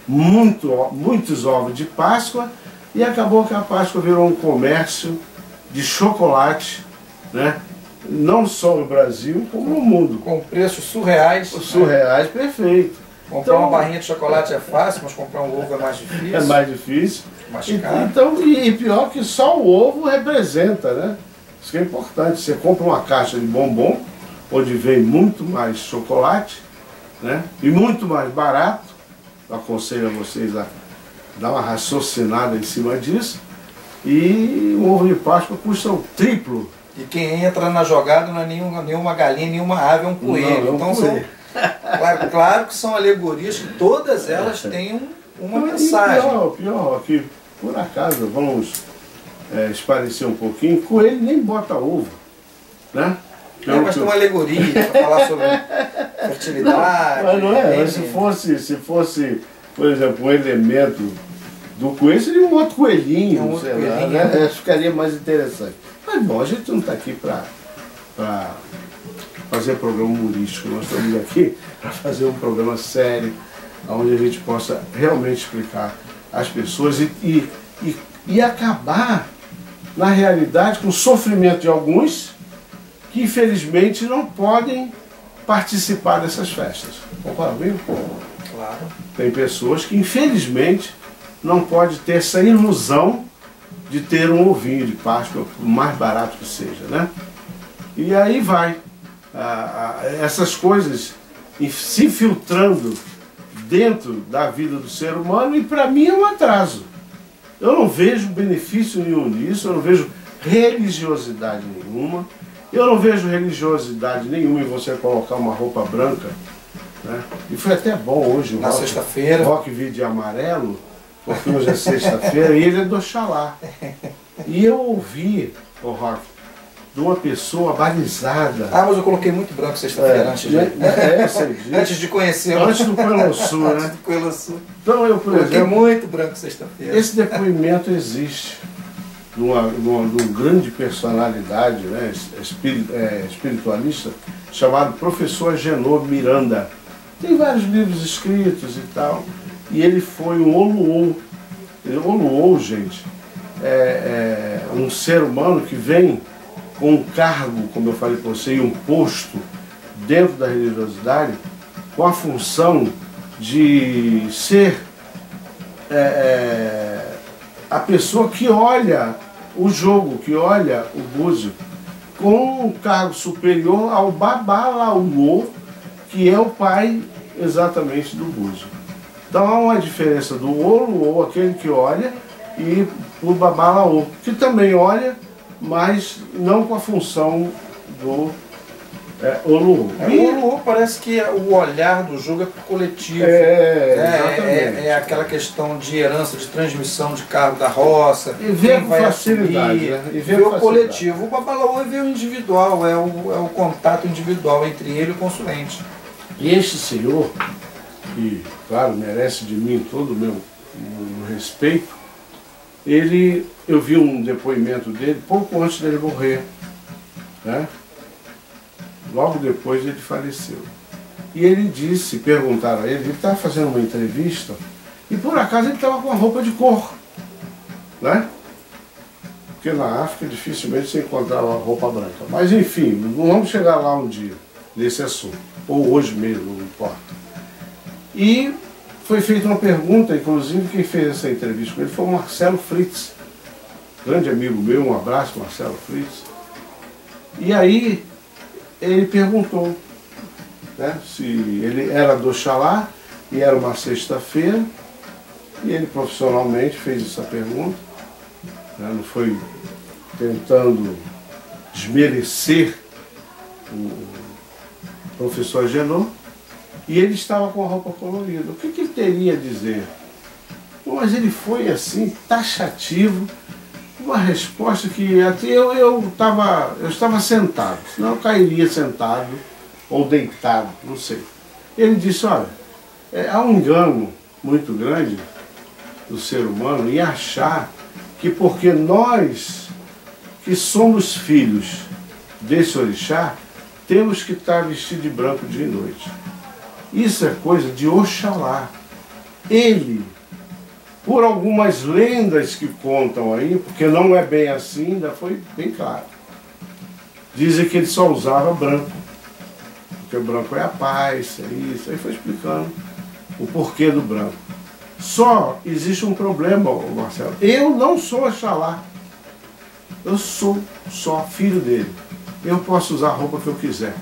muitos ovos de Páscoa, e acabou que a Páscoa virou um comércio de chocolate, né? Não só no Brasil, como no mundo. Com preços surreais. Surreais, perfeito. Comprar uma barrinha de chocolate é fácil, mas comprar um ovo é mais difícil. É mais difícil. Mais caro. Então, e pior que só o ovo representa, né? Isso que é importante. Você compra uma caixa de bombom, onde vem muito mais chocolate, né? E muito mais barato. Eu aconselho a vocês a dar uma raciocinada em cima disso. E o ovo de Páscoa custa o triplo. E quem entra na jogada não é nenhuma galinha, nenhuma ave, é um coelho. Não, é um então coelho. Claro que são alegorias, que todas elas têm uma mensagem. Pior, que por acaso, vamos esparecer um pouquinho, coelho nem bota ovo, né? Mas tem uma alegoria para falar sobre fertilidade. Mas não é, mas se fosse, por exemplo, um elemento do coelho, seria um outro coelhinho, sei lá, né? Ficaria mais interessante. Mas bom, a gente não está aqui para fazer programa humorístico, nós estamos aqui para fazer um programa sério, onde a gente possa realmente explicar às pessoas e acabar, na realidade, com o sofrimento de alguns que infelizmente não podem participar dessas festas. Concorda comigo? Claro. Tem pessoas que infelizmente não podem ter essa ilusão de ter um ovinho de Páscoa, o mais barato que seja, né? E aí vai. essas coisas se filtrando dentro da vida do ser humano, e para mim é um atraso. Eu não vejo benefício nenhum nisso, eu não vejo religiosidade nenhuma, eu não vejo religiosidade nenhuma em você colocar uma roupa branca, né? E foi até bom hoje, na sexta-feira, Rock veio de amarelo, porque hoje é sexta-feira, e ele é do Oxalá. E eu ouvi, o Rock, de uma pessoa balizada. Ah, mas eu coloquei muito branco sexta-feira antes de conhecer. Antes do Coelho Sul, né? Antes do Coelho Sul. Então eu, por Coloquei exemplo, muito branco sexta-feira. esse depoimento existe de uma grande personalidade, né, espiritualista, chamado professor Agenor Miranda. Tem vários livros escritos e tal. E ele foi um Oluo. Oluo, gente, é um ser humano que vem com um cargo, como eu falei para você, e um posto dentro da religiosidade, com a função de ser a pessoa que olha o jogo, que olha o búzio, com um cargo superior ao Babalaô, que é o pai exatamente do búzio. Então há uma diferença do Oluo, aquele que olha, e o Babalaô, que também olha, mas não com a função do Oluo. O Oluo parece que o olhar do jogo é coletivo. Exatamente. É aquela questão de herança, de transmissão de cargo da roça. E vê quem com vai facilidade, assumir, né? E vê vê com o facilidade. coletivo. O Babalaô é ver o individual, é o contato individual entre ele e o consulente. E este senhor, que, claro, merece de mim todo o meu respeito, eu vi um depoimento dele pouco antes dele morrer, né? Logo depois ele faleceu. E ele disse, perguntaram a ele estava fazendo uma entrevista, e por acaso ele estava com a roupa de cor, né? Porque na África dificilmente você encontrava roupa branca. Mas enfim, não vamos chegar lá um dia, nesse assunto, ou hoje mesmo, não importa. E foi feita uma pergunta, inclusive quem fez essa entrevista com ele foi o Marcelo Fritz, grande amigo meu, um abraço, Marcelo Fritz. E aí ele perguntou, né, se ele era do Oxalá, e era uma sexta-feira, e ele profissionalmente fez essa pergunta, né, não foi tentando desmerecer o professor Agenor. E ele estava com a roupa colorida. O que ele teria a dizer? Mas ele foi assim, taxativo, uma resposta que até eu estava sentado, senão eu cairia sentado ou deitado, não sei. Ele disse, olha, há um engano muito grande do ser humano em achar que porque nós, que somos filhos desse orixá, temos que estar vestidos de branco dia e noite. Isso é coisa de Oxalá. Ele, por algumas lendas que contam aí, porque não é bem assim, ainda foi bem claro. Dizem que ele só usava branco, porque o branco é a paz, é isso. Aí foi explicando o porquê do branco. Só existe um problema, Marcelo. Eu não sou Oxalá. Eu sou só filho dele. Eu posso usar a roupa que eu quiser.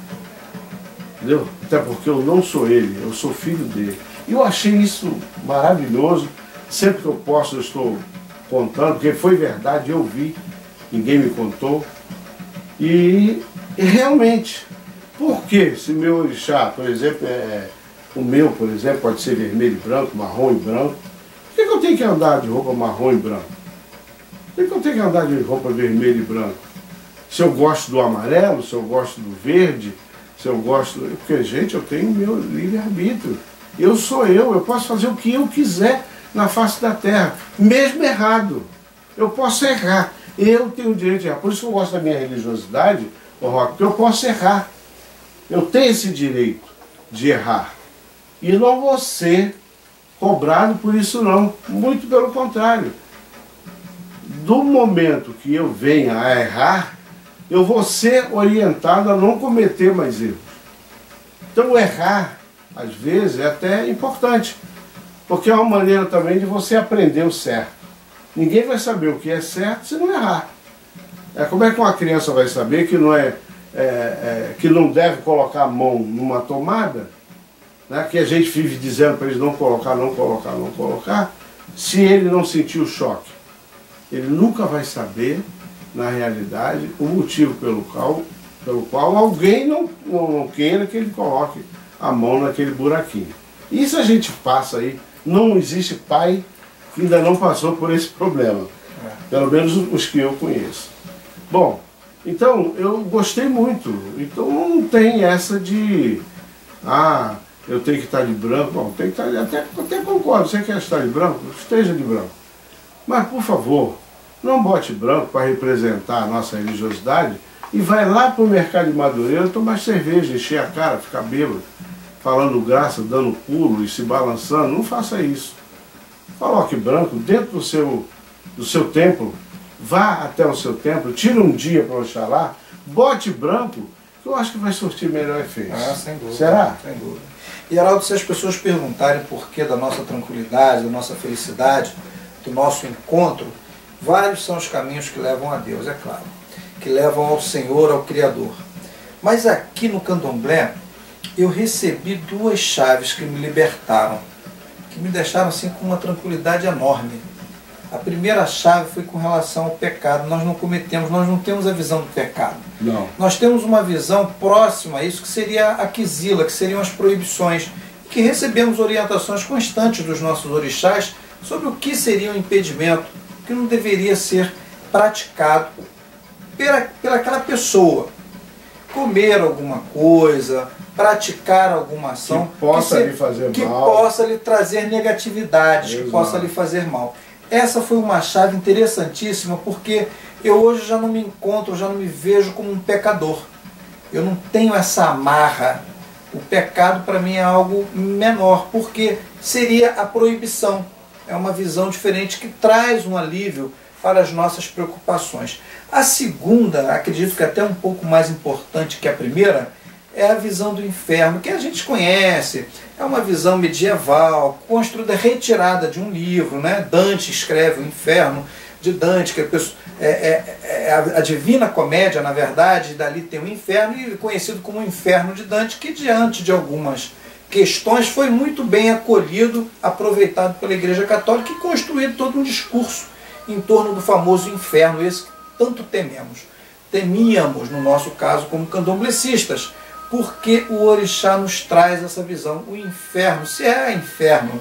Entendeu? Até porque eu não sou ele, eu sou filho dele. E eu achei isso maravilhoso. Sempre que eu posso, eu estou contando, porque foi verdade, eu vi, ninguém me contou. E realmente, por que se meu orixá, por exemplo, o meu, por exemplo, pode ser vermelho e branco, marrom e branco, por que eu tenho que andar de roupa marrom e branco? Por que eu tenho que andar de roupa vermelho e branco? Se eu gosto do amarelo, se eu gosto do verde, se eu gosto... Porque, gente, eu tenho meu livre-arbítrio. Eu sou eu posso fazer o que eu quiser na face da terra, mesmo errado. Eu posso errar. Eu tenho o direito de errar. Por isso que eu gosto da minha religiosidade, porque eu posso errar. Eu tenho esse direito de errar. E não vou ser cobrado por isso não. Muito pelo contrário. Do momento que eu venha a errar, eu vou ser orientado a não cometer mais erros. Então errar, às vezes, é até importante, porque é uma maneira também de você aprender o certo. Ninguém vai saber o que é certo se não errar. Como é que uma criança vai saber que não é que não deve colocar a mão numa tomada, né, que a gente vive dizendo para eles não colocar, não colocar, não colocar, se ele não sentir o choque. Ele nunca vai saber, na realidade, o motivo pelo qual alguém não queira que ele coloque a mão naquele buraquinho. Isso a gente passa aí, não existe pai que ainda não passou por esse problema, pelo menos os que eu conheço. Bom, então eu gostei muito, então não tem essa de, eu tenho que estar de branco. Bom, tem que estar, até concordo, você quer estar de branco? Esteja de branco. Mas, por favor, não bote branco para representar a nossa religiosidade e vai lá para o mercado de Madureira tomar cerveja, encher a cara, ficar bêbado, falando graça, dando pulo e se balançando. Não faça isso. Coloque branco dentro do seu templo, vá até o seu templo, tire um dia para Oxalá, bote branco, que eu acho que vai surtir melhor efeito. Sem dúvida. Será? Sem dúvida. E, Heraldo, se as pessoas perguntarem por que da nossa tranquilidade, da nossa felicidade, do nosso encontro, vários são os caminhos que levam a Deus, é claro, que levam ao Senhor, ao Criador. Mas aqui no Candomblé, eu recebi duas chaves que me libertaram, que me deixaram assim com uma tranquilidade enorme. A primeira chave foi com relação ao pecado. Nós não cometemos, nós não temos a visão do pecado. Não. Nós temos uma visão próxima a isso, que seria a quizila, que seriam as proibições, que recebemos orientações constantes dos nossos orixás sobre o que seria um impedimento, o que não deveria ser praticado pelaquela pessoa. Comer alguma coisa, praticar alguma ação que possa lhe fazer mal, que possa lhe trazer negatividades, que possa lhe fazer mal. Essa foi uma chave interessantíssima, porque eu hoje já não me encontro, já não me vejo como um pecador. Eu não tenho essa amarra. O pecado para mim é algo menor, porque seria a proibição. É uma visão diferente que traz um alívio para as nossas preocupações. A segunda, acredito que até um pouco mais importante que a primeira, é a visão do inferno, que a gente conhece. É uma visão medieval, construída, retirada de um livro, né? Dante escreve o Inferno de Dante, que a Divina Comédia, na verdade, dali tem o Inferno, e conhecido como o Inferno de Dante, que diante de algumas questões foi muito bem acolhido, aproveitado pela Igreja Católica e construído todo um discurso em torno do famoso inferno, esse que tanto temíamos, no nosso caso, como candomblecistas, porque o orixá nos traz essa visão. O inferno, se é inferno,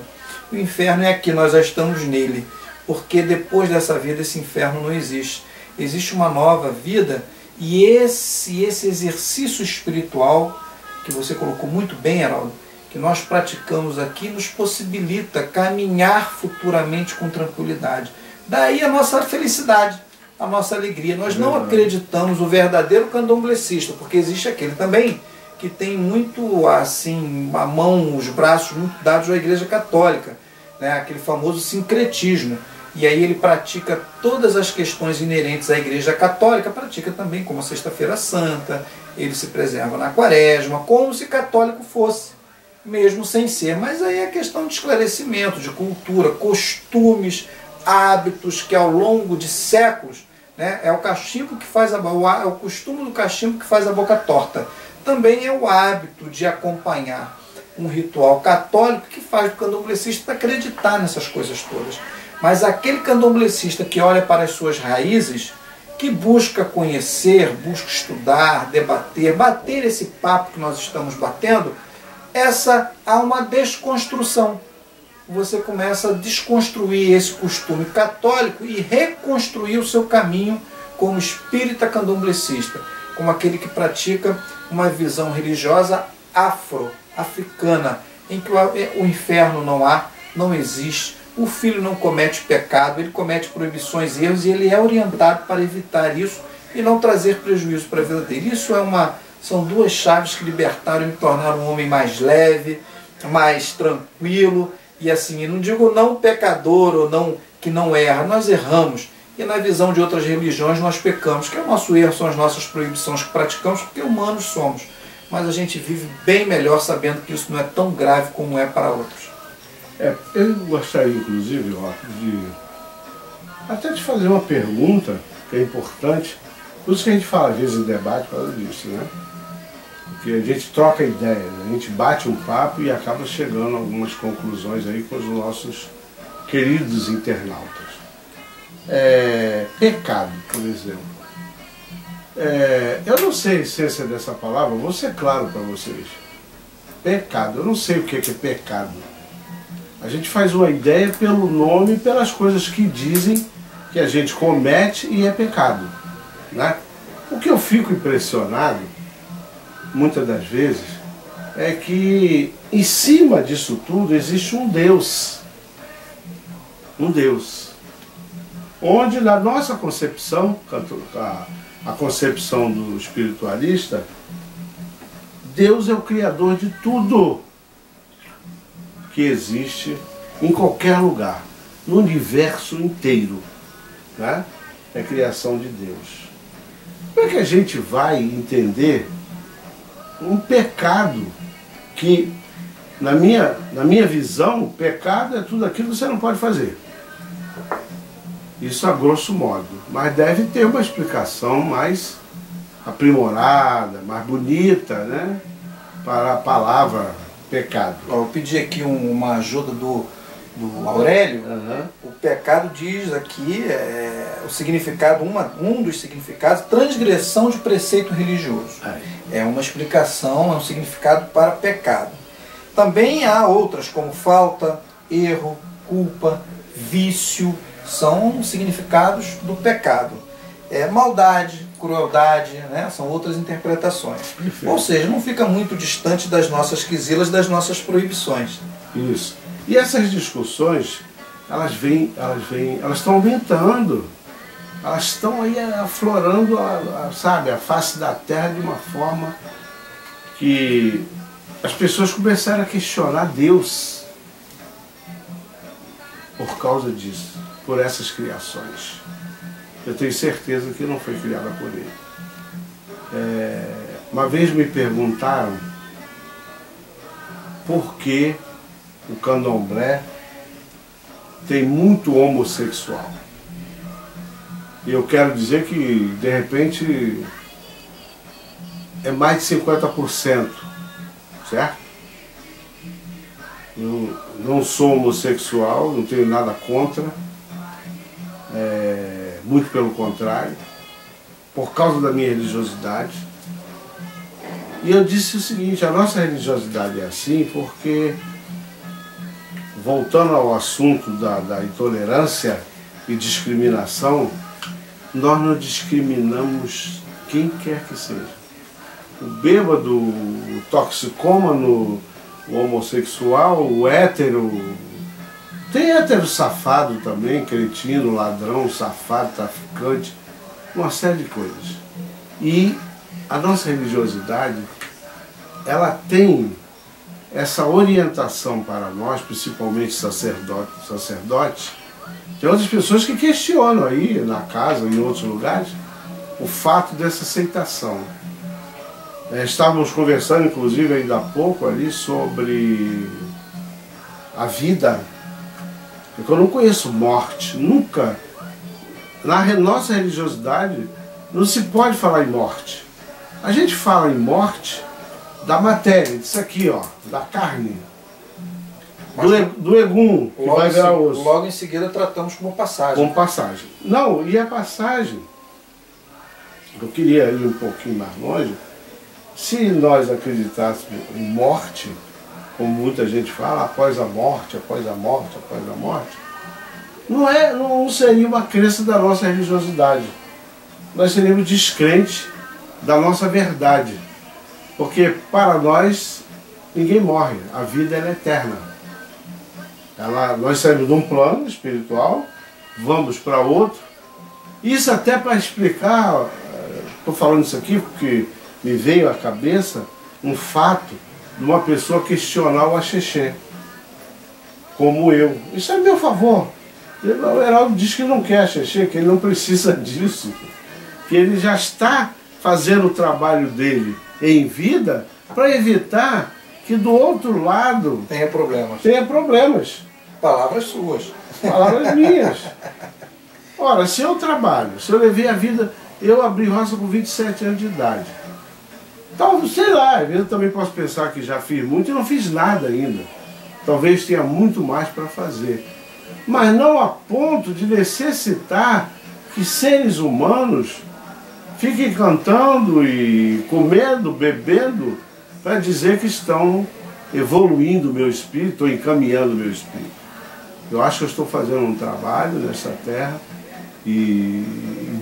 o inferno é aqui, nós já estamos nele, porque depois dessa vida esse inferno não existe. Existe uma nova vida, e esse exercício espiritual, que você colocou muito bem, Heraldo, que nós praticamos aqui, nos possibilita caminhar futuramente com tranquilidade. Daí a nossa felicidade, a nossa alegria. Nós não acreditamos o verdadeiro candomblecista, porque existe aquele também que tem muito assim, a mão, os braços muito dados à Igreja Católica, né? Aquele famoso sincretismo. E aí ele pratica todas as questões inerentes à Igreja Católica, pratica também como a Sexta-feira Santa, ele se preserva na Quaresma, como se católico fosse, mesmo sem ser. Mas aí é questão de esclarecimento, de cultura, costumes, hábitos que ao longo de séculos, né, é o cachimbo que faz é o costume do cachimbo que faz a boca torta. Também é o hábito de acompanhar um ritual católico que faz o candomblecista acreditar nessas coisas todas. Mas aquele candomblecista que olha para as suas raízes, que busca conhecer, busca estudar, debater, bater esse papo que nós estamos batendo, há uma desconstrução. Você começa a desconstruir esse costume católico e reconstruir o seu caminho como espírita candomblecista, como aquele que pratica uma visão religiosa africana, em que o inferno não existe, o filho não comete pecado, ele comete proibições e erros, e ele é orientado para evitar isso e não trazer prejuízo para a vida dele. Isso são duas chaves que libertaram e me tornaram um homem mais leve, mais tranquilo, e assim, eu não digo não pecador ou não que não erra, nós erramos. E na visão de outras religiões nós pecamos, que é o nosso erro, são as nossas proibições que praticamos, porque humanos somos. Mas a gente vive bem melhor sabendo que isso não é tão grave como é para outros. Eu gostaria, inclusive, até de fazer uma pergunta, que é importante, Por isso que a gente fala às vezes em debate por causa disso, né? Porque a gente troca ideia, né? A gente bate um papo e acaba chegando a algumas conclusões aí com os nossos queridos internautas. Pecado, por exemplo. Eu não sei a essência dessa palavra, vou ser claro para vocês. Pecado, eu não sei o que é pecado. A gente faz uma ideia pelo nome e pelas coisas que dizem que a gente comete e é pecado, né? O que eu fico impressionado, muitas das vezes, é que em cima disso tudo existe um Deus. Um Deus. Onde na nossa concepção, a concepção do espiritualista, Deus é o criador de tudo que existe em qualquer lugar, no universo inteiro, né? É a criação de Deus. Como é que a gente vai entender um pecado que, na minha visão, pecado é tudo aquilo que você não pode fazer? Isso a grosso modo, mas deve ter uma explicação mais aprimorada, mais bonita, né? Para a palavra pecado. Eu pedi aqui uma ajuda do Aurélio. O pecado diz aqui, o significado, um dos significados, transgressão de preceito religioso. É uma explicação, é um significado para pecado. Também há outras como falta, erro, culpa, vício, são significados do pecado. Maldade, crueldade, né? São outras interpretações. Perfeito. Ou seja, não fica muito distante das nossas quisilas, das nossas proibições. Isso. E essas discussões, elas estão aumentando. Elas estão aí aflorando, sabe, a face da terra de uma forma que as pessoas começaram a questionar Deus por causa disso, por essas criações. Eu tenho certeza que não foi criada por ele. Uma vez me perguntaram por que o candomblé tem muito homossexual. E eu quero dizer que, de repente, é mais de 50%, certo? Eu não sou homossexual, não tenho nada contra, muito pelo contrário, por causa da minha religiosidade. E eu disse o seguinte, a nossa religiosidade é assim porque, voltando ao assunto da intolerância e discriminação, nós não discriminamos quem quer que seja. O bêbado, o toxicômano, o homossexual, o hétero. Tem hétero safado também, cretino, ladrão, safado, traficante, uma série de coisas. E a nossa religiosidade, ela tem essa orientação para nós, principalmente sacerdotes. Tem outras pessoas que questionam aí na casa, em outros lugares, o fato dessa aceitação. Estávamos conversando, inclusive, ainda há pouco ali, sobre a vida. Porque eu não conheço morte, nunca. Na nossa religiosidade, não se pode falar em morte. A gente fala em morte da matéria, disso aqui, ó, da carne. Do egum, que vai virar osso. Logo em seguida tratamos como passagem. Como passagem. Não, e a passagem, eu queria ir um pouquinho mais longe, se nós acreditássemos em morte, como muita gente fala, após a morte, após a morte, após a morte, não seria uma crença da nossa religiosidade. Nós seríamos descrentes da nossa verdade. Porque para nós, ninguém morre, a vida ela é eterna. Nós saímos de um plano espiritual, vamos para outro. Isso até para explicar, estou falando isso aqui porque me veio à cabeça um fato de uma pessoa questionar o axexé, como eu. Isso é a meu favor. O Heraldo diz que não quer axexé, que ele não precisa disso, que ele já está fazendo o trabalho dele em vida para evitar que do outro lado tenha problemas. Palavras suas. Palavras minhas. Ora, se eu trabalho, se eu levei a vida Eu abri roça com 27 anos de idade. Então, sei lá, eu também posso pensar que já fiz muito e não fiz nada ainda. Talvez tenha muito mais para fazer. Mas não a ponto de necessitar que seres humanos fiquem cantando e comendo, bebendo, para dizer que estão evoluindo o meu espírito ou encaminhando o meu espírito. Eu acho que eu estou fazendo um trabalho nessa terra e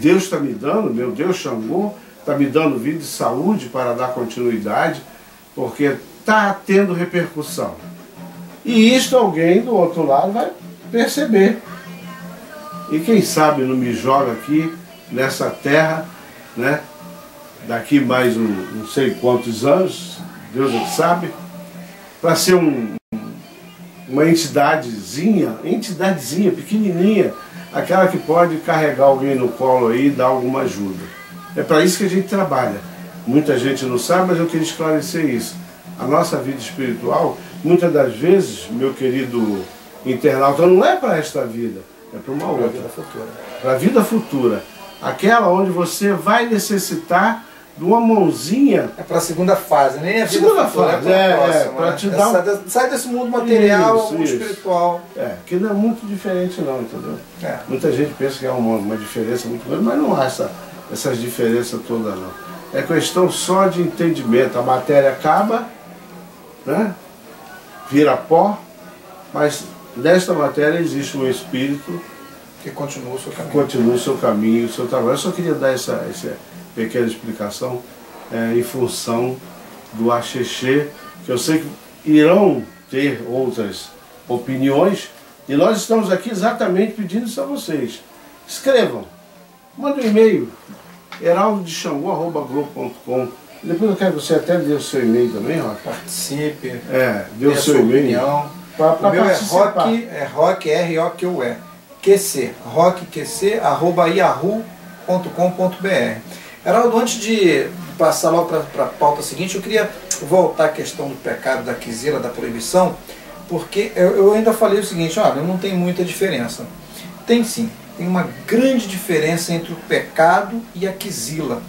Deus está me dando, meu Deus Xangô, está me dando vida e saúde para dar continuidade, porque está tendo repercussão. E isto alguém do outro lado vai perceber. E quem sabe não me joga aqui nessa terra, né? Daqui mais não sei quantos anos, Deus é que sabe, para ser uma entidadezinha pequenininha, aquela que pode carregar alguém no colo aí e dar alguma ajuda. É para isso que a gente trabalha. Muita gente não sabe, mas eu queria esclarecer isso. A nossa vida espiritual, muitas das vezes, meu querido internauta, não é para esta vida, é para uma outra. Para a vida futura. Aquela onde você vai necessitar de uma mãozinha. É para a segunda fase, nem a vida segunda futura, fase, para te dar sai desse mundo material isso, ao espiritual. Que não é muito diferente não, entendeu? É. Muita gente pensa que é uma diferença muito grande, mas não há essas diferenças todas não. É questão só de entendimento. A matéria acaba, né? Vira pó, mas nesta matéria existe um espírito que continua o seu caminho. Continua o seu caminho, o seu trabalho. Eu só queria dar essa pequena explicação em função do Axexê, que eu sei que irão ter outras opiniões, e nós estamos aqui exatamente pedindo isso a vocês. Escrevam, mandem um e-mail, heraldodeXangô@globo.com. Depois eu quero que você até dê o seu e-mail também, Roque. Participe, dê o seu e-mail. O meu é rock, R-O-Q-U-E, QC, rockqc@yahoo.com.br. Heraldo, antes de passar logo para a pauta seguinte, eu queria voltar à questão do pecado, da quizila, da proibição, porque eu ainda falei o seguinte, olha, não tem muita diferença. Tem sim, tem uma grande diferença entre o pecado e a quizila,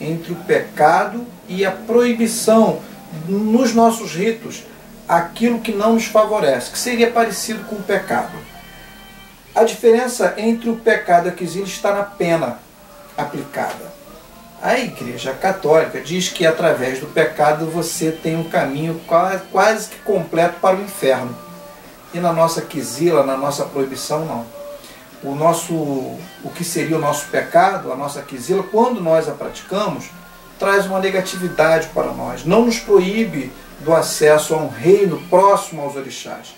entre o pecado e a proibição nos nossos ritos, aquilo que não nos favorece, que seria parecido com o pecado. A diferença entre o pecado e a quizila está na pena aplicada. A Igreja Católica diz que através do pecado você tem um caminho quase que completo para o inferno. E na nossa quizila, na nossa proibição, não. O que seria o nosso pecado, a nossa quizila, quando nós a praticamos, traz uma negatividade para nós. Não nos proíbe do acesso a um reino próximo aos orixás.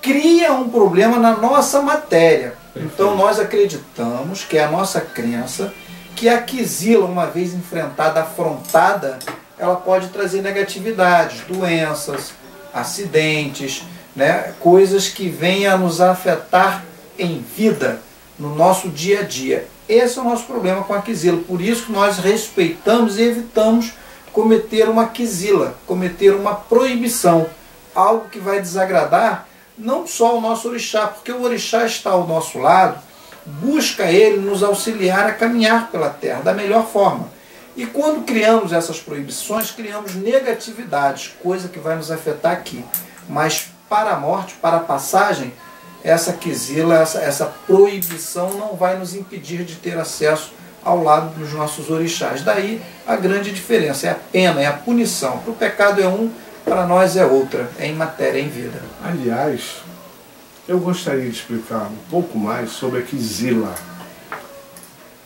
Cria um problema na nossa matéria. Então nós acreditamos, que é a nossa crença, que a quizila, uma vez enfrentada, afrontada, ela pode trazer negatividades, doenças, acidentes, né? Coisas que venham a nos afetar em vida, no nosso dia a dia. Esse é o nosso problema com a quizila. Por isso que nós respeitamos e evitamos cometer uma quizila, cometer uma proibição, algo que vai desagradar não só o nosso orixá, porque o orixá está ao nosso lado, busca ele nos auxiliar a caminhar pela terra da melhor forma. E quando criamos essas proibições, criamos negatividades, coisa que vai nos afetar aqui. Mas para a morte, para a passagem, essa quizila, essa proibição não vai nos impedir de ter acesso ao lado dos nossos orixás. Daí a grande diferença, é a pena, é a punição. Para o pecado é um, para nós é outra, é em matéria, é em vida. Aliás, eu gostaria de explicar um pouco mais sobre a quizila.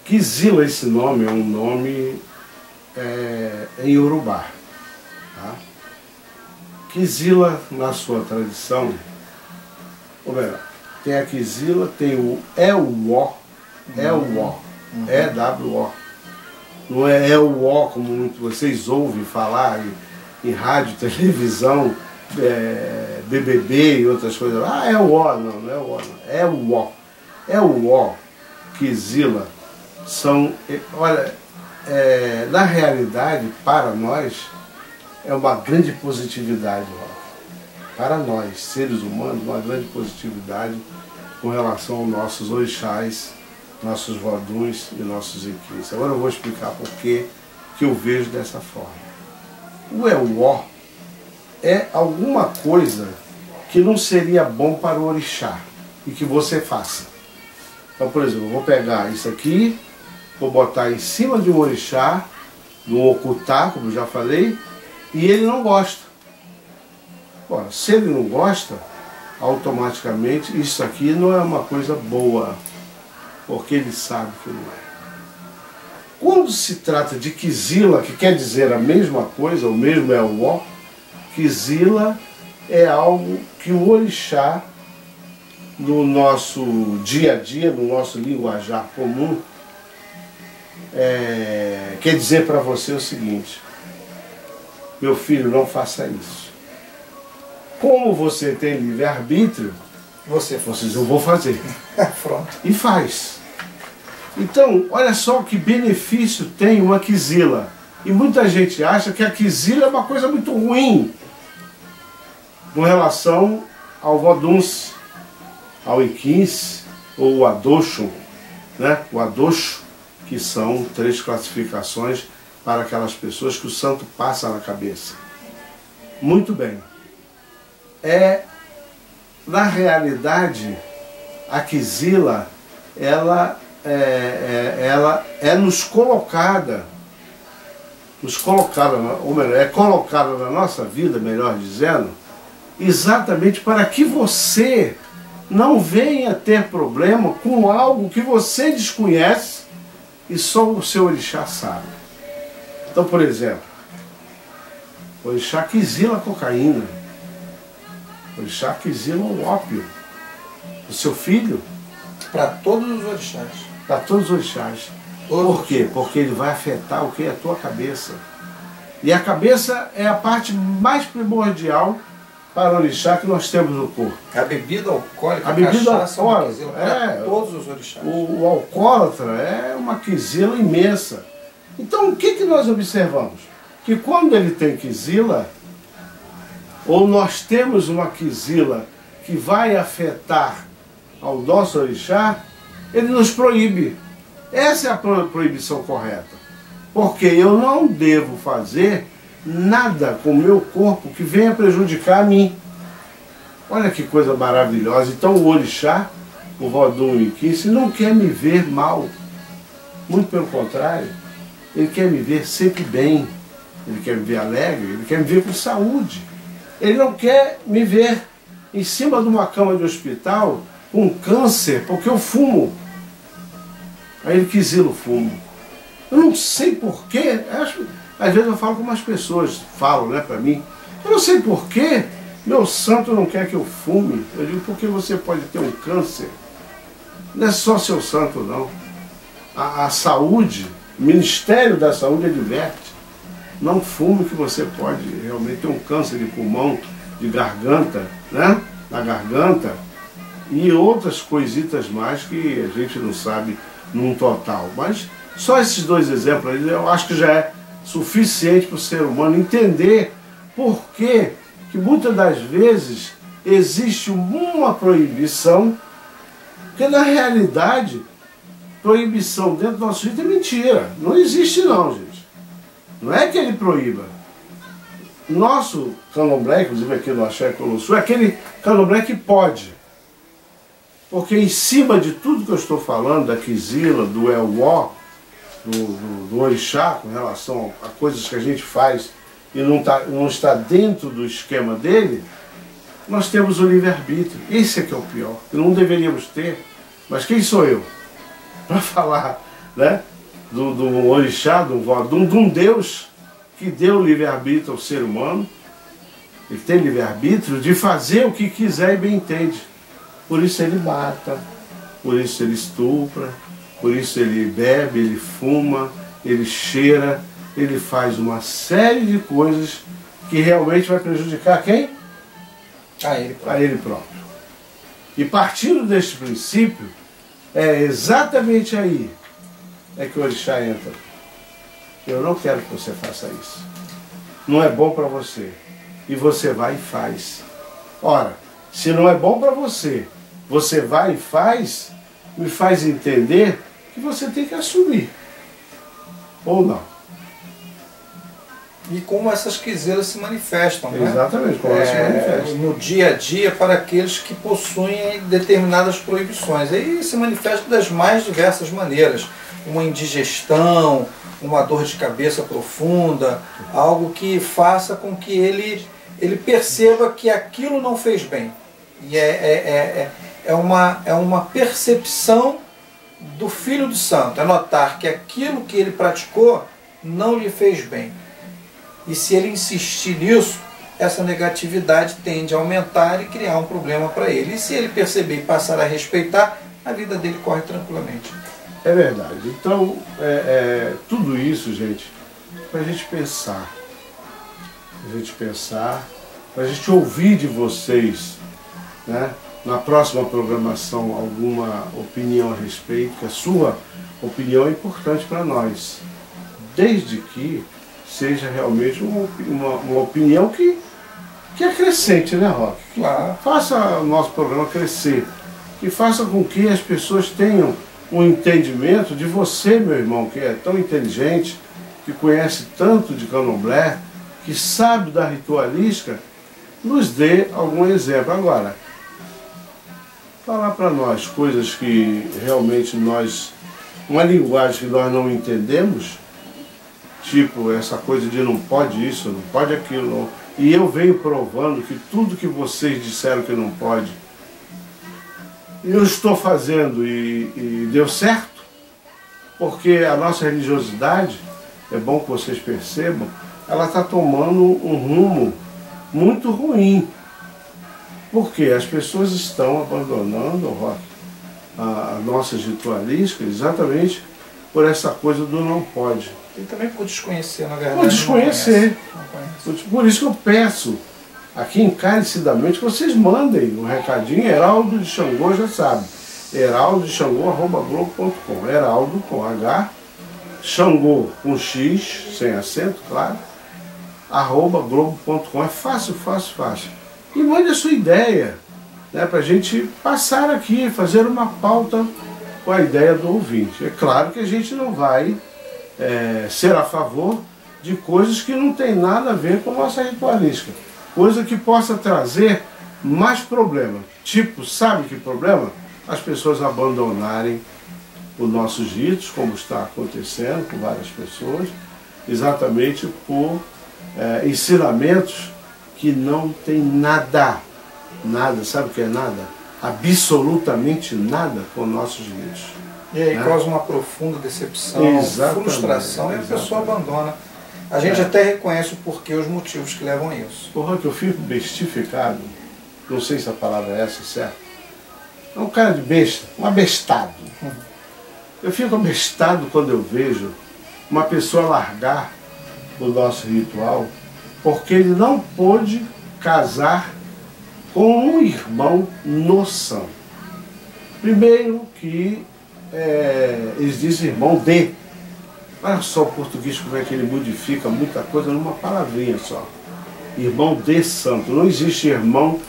Quizila, esse nome é um nome em Urubá. Tá? Quizila, na sua tradição, ou melhor, tem a quizila, tem o EWO, EWO. Não é EWO como muito vocês ouvem falar em rádio, televisão, BBB e outras coisas. É o O, não é o O, não. É o O. É o O, quizila, são, olha, na realidade, para nós, é uma grande positividade, para nós, seres humanos, uma grande positividade com relação aos nossos orixás, nossos voduns e nossos equins. Agora eu vou explicar por que eu vejo dessa forma. O Ewó é alguma coisa que não seria bom para o orixá e que você faça. Então, por exemplo, eu vou pegar isso aqui, vou botar em cima de um orixá, no ocultar, como eu já falei, e ele não gosta. Ora, se ele não gosta, automaticamente isso aqui não é uma coisa boa, porque ele sabe que não é. Quando se trata de Kizila, que quer dizer a mesma coisa, o mesmo é o ó, Kizila é algo que o orixá, no nosso dia a dia, no nosso linguajar comum, quer dizer para você o seguinte: meu filho, não faça isso. Como você tem livre-arbítrio, eu vou fazer. Pronto. E faz. Então, olha só que benefício tem uma Kizila. E muita gente acha que a Kizila é uma coisa muito ruim com relação ao Vodunce, ao Iquins ou o Adoxo, né? O Adoxo, que são 3 classificações para aquelas pessoas que o santo passa na cabeça. Muito bem. Na realidade, a Kizila, ela é nos colocada, ou melhor, é colocada na nossa vida, melhor dizendo, exatamente para que você não venha ter problema com algo que você desconhece e só o seu orixá sabe. Então, por exemplo, o orixá Kizila a cocaína, o orixá Kizila o ópio, o seu filho. Para todos os orixás. Para todos os orixás. Por quê? Porque ele vai afetar o que? A tua cabeça. E a cabeça é a parte mais primordial para o orixá que nós temos no corpo. A bebida alcoólica, a bebida alcoólica, para todos os orixás. O alcoólatra é uma Kizila imensa. Então, o que nós observamos? Que quando ele tem Kizila, ou nós temos uma Kizila que vai afetar ao nosso orixá, ele nos proíbe. Essa é a proibição correta. Porque eu não devo fazer nada com o meu corpo que venha prejudicar a mim. Olha que coisa maravilhosa. Então o orixá, o Vodun e o Iquins, não quer me ver mal. Muito pelo contrário. Ele quer me ver sempre bem. Ele quer me ver alegre. Ele quer me ver com saúde. Ele não quer me ver em cima de uma cama de hospital com câncer, porque eu fumo. Aí ele Kizila o fumo. Eu não sei porquê. Às vezes eu falo com umas pessoas, falam, né, para mim. Eu não sei porquê meu santo não quer que eu fume. Eu digo, porque você pode ter um câncer. Não é só seu santo, não. A saúde, o Ministério da Saúde adverte. Não fume que você pode realmente ter um câncer de pulmão, de garganta, né? Na garganta. E outras coisitas mais que a gente não sabe num total. Mas só esses 2 exemplos aí, eu acho que já é suficiente para o ser humano entender por que muitas das vezes existe uma proibição, porque na realidade, proibição dentro do nosso jeito é mentira. Não existe não, gente. Não é que ele proíba. Nosso candomblé, inclusive aqui no Axé Colosso, é aquele candomblé que pode. Porque em cima de tudo que eu estou falando, da Kizila, do Ewó, do orixá, com relação a coisas que a gente faz e não está dentro do esquema dele, nós temos o livre-arbítrio. Esse é que é o pior, que não deveríamos ter. Mas quem sou eu para falar, né, do orixá, de um Deus que deu livre-arbítrio ao ser humano? Ele tem livre-arbítrio de fazer o que quiser e bem entende. Por isso ele mata, por isso ele estupra, por isso ele bebe, ele fuma, ele cheira, ele faz uma série de coisas que realmente vai prejudicar quem? A ele próprio. E partindo deste princípio, é exatamente aí que o orixá entra. Eu não quero que você faça isso. Não é bom para você. E você vai e faz. Ora, se não é bom para você, você vai e faz, me faz entender que você tem que assumir. Ou não. E como essas quizeiras se manifestam, né? Exatamente, como elas se manifestam. No dia a dia para aqueles que possuem determinadas proibições. Aí se manifesta das mais diversas maneiras. Uma indigestão, uma dor de cabeça profunda, algo que faça com que ele perceba que aquilo não fez bem. E é uma percepção do Filho do Santo, é notar que aquilo que ele praticou não lhe fez bem. E se ele insistir nisso, essa negatividade tende a aumentar e criar um problema para ele. E se ele perceber e passar a respeitar, a vida dele corre tranquilamente. É verdade. Então, tudo isso, gente, para a gente pensar. Para a gente ouvir de vocês, né, na próxima programação, alguma opinião a respeito, que a sua opinião é importante para nós. Desde que seja realmente uma opinião que acrescente, né, Roque? Claro. Faça o nosso programa crescer, que faça com que as pessoas tenham um entendimento de você, meu irmão, que é tão inteligente, que conhece tanto de candomblé, que sabe da ritualística, nos dê algum exemplo. Agora, falar para nós coisas que realmente uma linguagem que nós não entendemos, tipo essa coisa de não pode isso, não pode aquilo, não. E eu venho provando que tudo que vocês disseram que não pode, eu estou fazendo e deu certo, porque a nossa religiosidade, é bom que vocês percebam, ela está tomando um rumo muito ruim. Porque as pessoas estão abandonando, Roque, a nossa ritualística exatamente por essa coisa do não pode. E também por desconhecer, na verdade. Por desconhecer. Não conhece. Por isso que eu peço, aqui encarecidamente, que vocês mandem um recadinho. Heraldo de Xangô já sabe. heraldodexangô@globo.com. Heraldo com H, Xangô com X, sem acento, claro, @globo.com. É fácil. E mande a sua ideia, né, para a gente passar aqui, fazer uma pauta com a ideia do ouvinte. É claro que a gente não vai ser a favor de coisas que não tem nada a ver com a nossa ritualística. Coisa que possa trazer mais problema. Tipo, sabe que problema? As pessoas abandonarem os nossos ritos, como está acontecendo com várias pessoas, exatamente por ensinamentos que não tem nada, sabe o que é nada? Absolutamente nada com nossos ritos. E aí né? causa uma profunda decepção, Exatamente, frustração, e a pessoa abandona. A gente até reconhece o porquê, os motivos que levam a isso. Porra, que eu fico bestificado, não sei se a palavra é essa, certo? É um cara de besta, um abestado. Eu fico abestado quando eu vejo uma pessoa largar o nosso ritual porque ele não pôde casar com um irmão no santo. Primeiro que eles dizem irmão de. Olha só o português como é que ele modifica muita coisa numa palavrinha só. Irmão de santo. Não existe irmão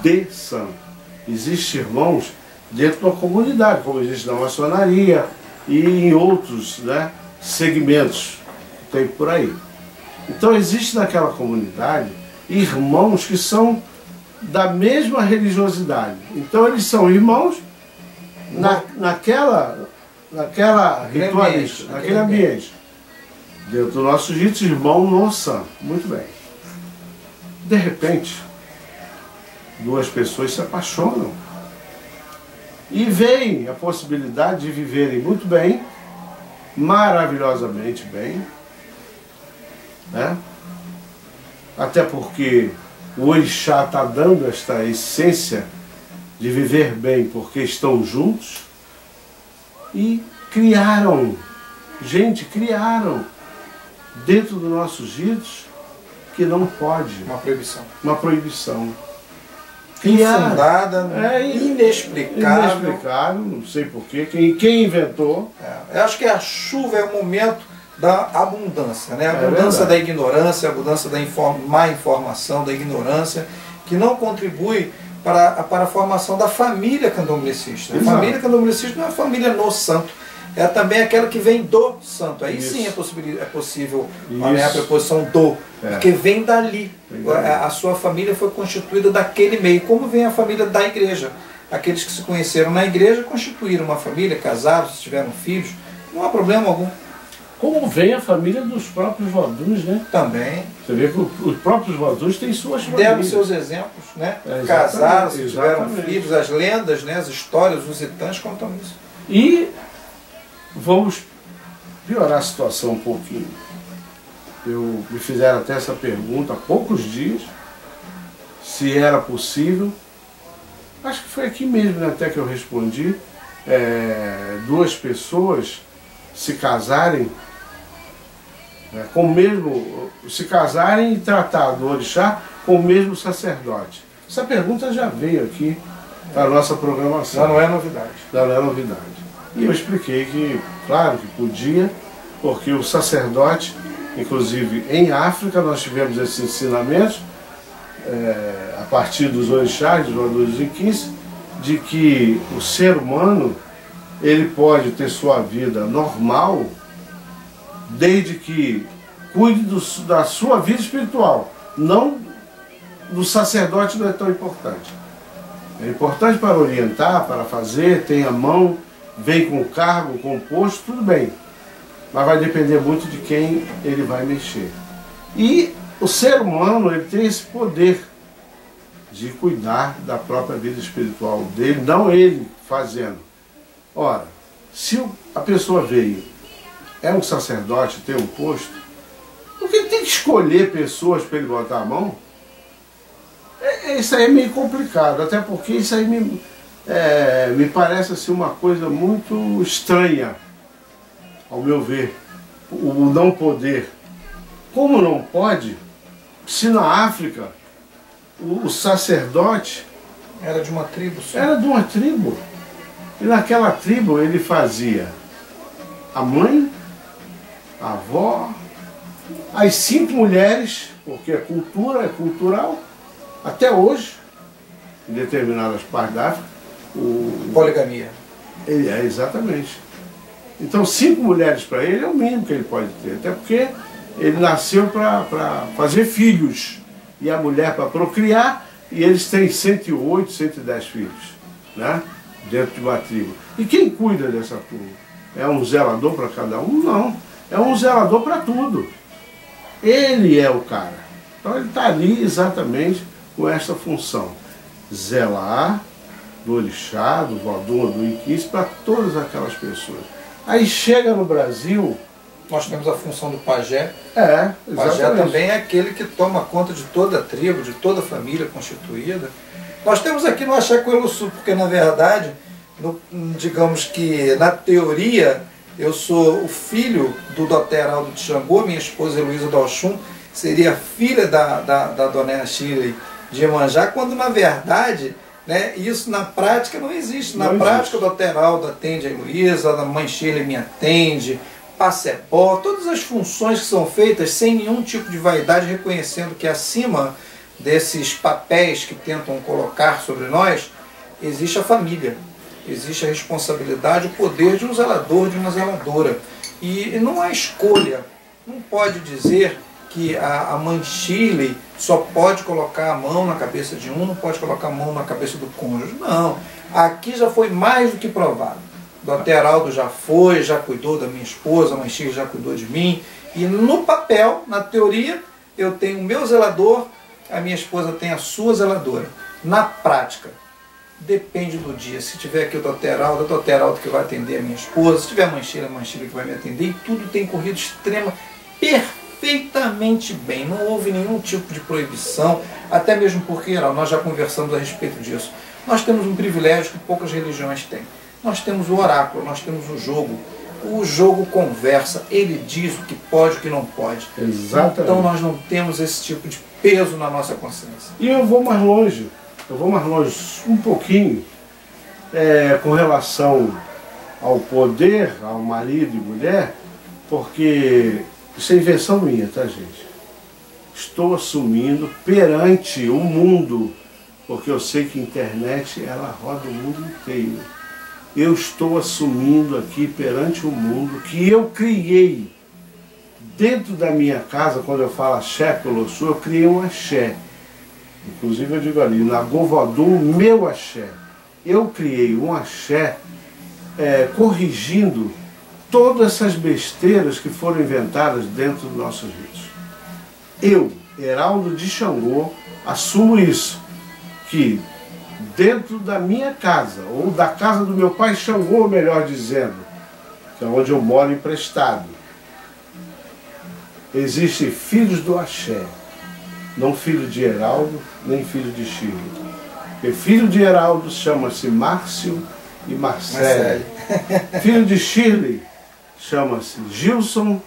de santo. Existem irmãos dentro da comunidade, como existe na maçonaria e em outros, né, segmentos que tem por aí. Então existe naquela comunidade irmãos que são da mesma religiosidade. Então eles são irmãos naquela ritualística, naquele ambiente. Dentro do nosso rito, irmão no santo. Muito bem. De repente, duas pessoas se apaixonam e veem a possibilidade de viverem muito bem, maravilhosamente bem, né? Até porque o orixá está dando esta essência de viver bem porque estão juntos, e criaram dentro dos nossos ritos que não pode. Uma proibição. Infundada, inexplicável. Inexplicável, não sei porquê. Quem inventou? Eu acho que a chuva é o momento da abundância, né? A abundância da ignorância, a abundância da má informação, da ignorância, que não contribui para a formação da família candomblecista. A família candomblecista não é uma família no santo, é também aquela que vem do santo. Aí Isso. sim é possível Isso. a preposição do, É. porque vem dali. Vem dali. A sua família foi constituída daquele meio, como vem a família da igreja. Aqueles que se conheceram na igreja constituíram uma família, casaram, se tiveram filhos, não há problema algum. Como vem a família dos próprios Voduns, né? Também Você vê que os próprios Voduns têm suas deram famílias. seus exemplos, né? Exatamente, Casaram, se tiveram exatamente. filhos, as lendas, né? As histórias, os lusitanos contam isso. E vamos piorar a situação um pouquinho. Me fizeram até essa pergunta há poucos dias, se era possível. Acho que foi aqui mesmo, né, até que eu respondi, duas pessoas se casarem, com o mesmo, se casarem e tratar do orixá com o mesmo sacerdote. Essa pergunta já veio aqui na nossa programação. Já não é novidade. Já não é novidade. E eu expliquei que, claro que podia, porque o sacerdote, inclusive em África, nós tivemos esses ensinamentos, a partir dos orixás, dos Vodus Inquis, de que o ser humano ele pode ter sua vida normal, desde que cuide da sua vida espiritual. Não do sacerdote não é tão importante. É importante para orientar, para fazer, tem a mão, vem com cargo, com posto, tudo bem. Mas vai depender muito de quem ele vai mexer. E o ser humano ele tem esse poder de cuidar da própria vida espiritual dele, não ele fazendo. Ora, se a pessoa veio, é um sacerdote, tem um posto, porque ele tem que escolher pessoas para ele botar a mão? Isso aí é meio complicado, até porque isso aí me parece assim, uma coisa muito estranha, ao meu ver, o não poder. Como não pode, se na África o sacerdote Era de uma tribo só. era de uma tribo, e naquela tribo ele fazia a mãe, a avó, as 5 mulheres, porque é cultural, até hoje, em determinadas partes da África, Poligamia. ele é exatamente. Então 5 mulheres para ele é o mínimo que ele pode ter, até porque ele nasceu para fazer filhos, e a mulher para procriar, e eles têm 108, 110 filhos, né? Dentro de uma tribo. E quem cuida dessa turma? É um zelador para cada um? Não. É um zelador para tudo. Ele é o cara. Então ele está ali exatamente com essa função. Zelar do orixá, do vodum, do inquis, para todas aquelas pessoas. Aí chega no Brasil... Nós temos a função do pajé. exatamente. O pajé também é aquele que toma conta de toda a tribo, de toda a família constituída. Nós temos aqui no Axé Coelho Sul, porque na verdade, digamos que na teoria, eu sou o filho do Dr. Heraldo de Xangô, minha esposa Heloísa do Oxum, seria filha da Dona Shirley de Iemanjá, quando na verdade, né, isso na prática não existe. Na prática, o Dr. Heraldo atende a Heloísa, a mãe Shirley me atende, Pasepó, todas as funções que são feitas sem nenhum tipo de vaidade, reconhecendo que acima desses papéis que tentam colocar sobre nós, existe a família, existe a responsabilidade, o poder de um zelador, de uma zeladora. E não há escolha, não pode dizer que a mãe Shirley só pode colocar a mão na cabeça de um, não pode colocar a mão na cabeça do cônjuge. Não, aqui já foi mais do que provado. O Dr. Heraldo já foi, já cuidou da minha esposa, a mãe Shirley já cuidou de mim. E no papel, na teoria, eu tenho o meu zelador, a minha esposa tem a sua zeladora. Na prática, depende do dia. Se tiver aqui o Dr. Heraldo, é o Dr. Heraldo que vai atender a minha esposa. Se tiver a mãe Shirley que vai me atender. E tudo tem corrido perfeitamente bem. Não houve nenhum tipo de proibição. Até mesmo porque, Heraldo, nós já conversamos a respeito disso. Nós temos um privilégio que poucas religiões têm. Nós temos o oráculo, nós temos o jogo. O jogo conversa, ele diz o que pode e o que não pode. Exatamente. Então nós não temos esse tipo de peso na nossa consciência. E eu vou mais longe um pouquinho, com relação ao poder, ao marido e mulher, porque isso é invenção minha, tá, gente? Estou assumindo perante o mundo, porque eu sei que a internet ela roda o mundo inteiro. eu estou assumindo aqui perante o mundo que eu criei dentro da minha casa. Quando eu falo axé, Colossu, eu criei um axé. Inclusive eu digo ali, na Govodum, meu axé. Eu criei um axé corrigindo todas essas besteiras que foram inventadas dentro dos nossos ritos. Eu, Heraldo de Xangô, assumo isso, que dentro da minha casa, ou da casa do meu pai Xangô, melhor dizendo, que é onde eu moro emprestado, existem filhos do axé, não filho de Heraldo, nem filho de Shirley. Porque filho de Heraldo chama-se Márcio e Marcele. Filho de Shirley chama-se Gilson,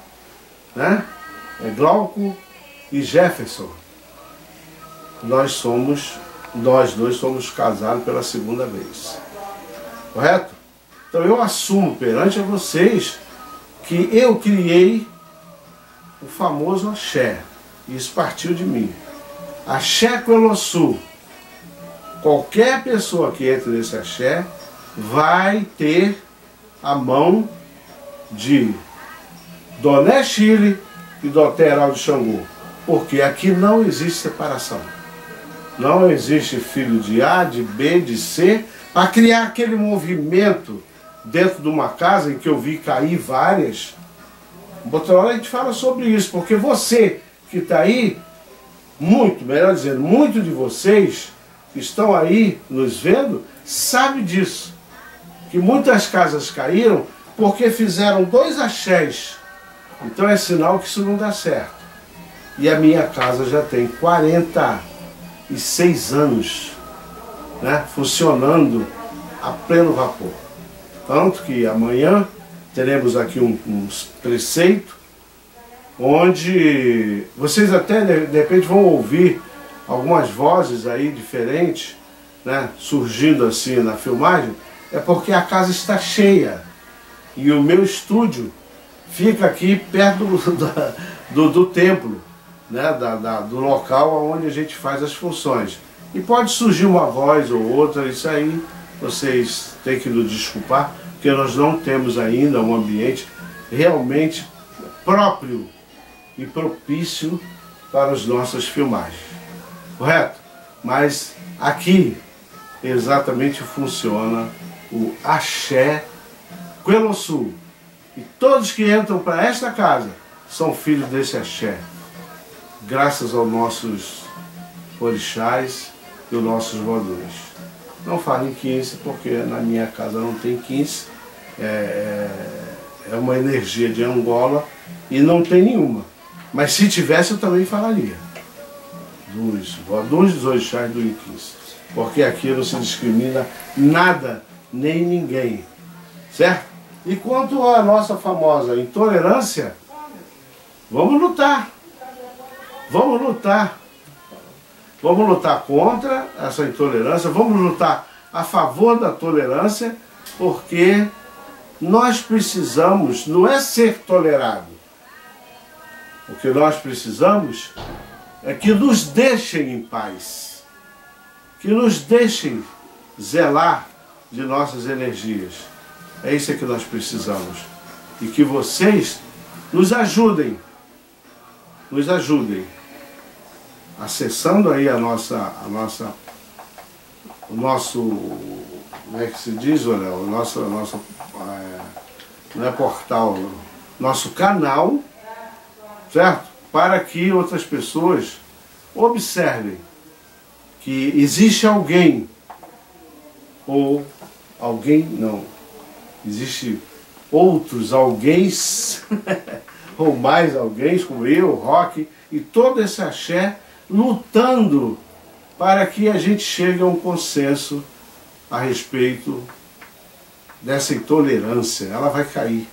né? Glauco e Jefferson. Nós dois somos casados pela segunda vez. Correto? Então eu assumo perante a vocês que eu criei o famoso axé. Isso partiu de mim. Axé Colossu. Qualquer pessoa que entre nesse axé vai ter a mão de Doné Shirley e Doutor Heraldo de Xangô. Porque aqui não existe separação. Não existe filho de A, de B, de C, para criar aquele movimento dentro de uma casa em que eu vi cair várias. Outra hora a gente fala sobre isso, porque você que está aí, melhor dizendo, muitos de vocês que estão aí nos vendo, sabe disso. Que muitas casas caíram porque fizeram 2 axés. Então é sinal que isso não dá certo. E a minha casa já tem 46 anos, né, funcionando a pleno vapor. Tanto que amanhã teremos aqui um preceito, onde vocês até de repente vão ouvir algumas vozes aí diferentes, né, surgindo assim na filmagem, é porque a casa está cheia. E o meu estúdio fica aqui perto do templo, né, do local onde a gente faz as funções. E pode surgir uma voz ou outra, isso aí vocês têm que nos desculpar, porque nós não temos ainda um ambiente realmente próprio e propício para as nossas filmagens. Correto? Mas aqui exatamente funciona o axé Colossu. E todos que entram para esta casa são filhos desse axé. Graças aos nossos orixás e os nossos voduns. Não falem 15, porque na minha casa não tem 15. É uma energia de Angola e não tem nenhuma. Mas se tivesse eu também falaria. Dos voduns, dos orixás do Inquis. Porque aqui não se discrimina nada, nem ninguém. Certo? E quanto à nossa famosa intolerância, vamos lutar. Vamos lutar. Vamos lutar contra essa intolerância, vamos lutar a favor da tolerância, porque nós precisamos, não é ser tolerado. O que nós precisamos é que nos deixem em paz, que nos deixem zelar de nossas energias. É isso que nós precisamos. E que vocês nos ajudem, acessando aí o nosso, como é que se diz, olha, o nosso não é portal, nosso canal, certo? Para que outras pessoas observem que existe alguém, ou alguém não, existe outros alguéms, ou mais alguéms, como eu, Rock, e todo esse axé, lutando para que a gente chegue a um consenso a respeito dessa intolerância. Ela vai cair,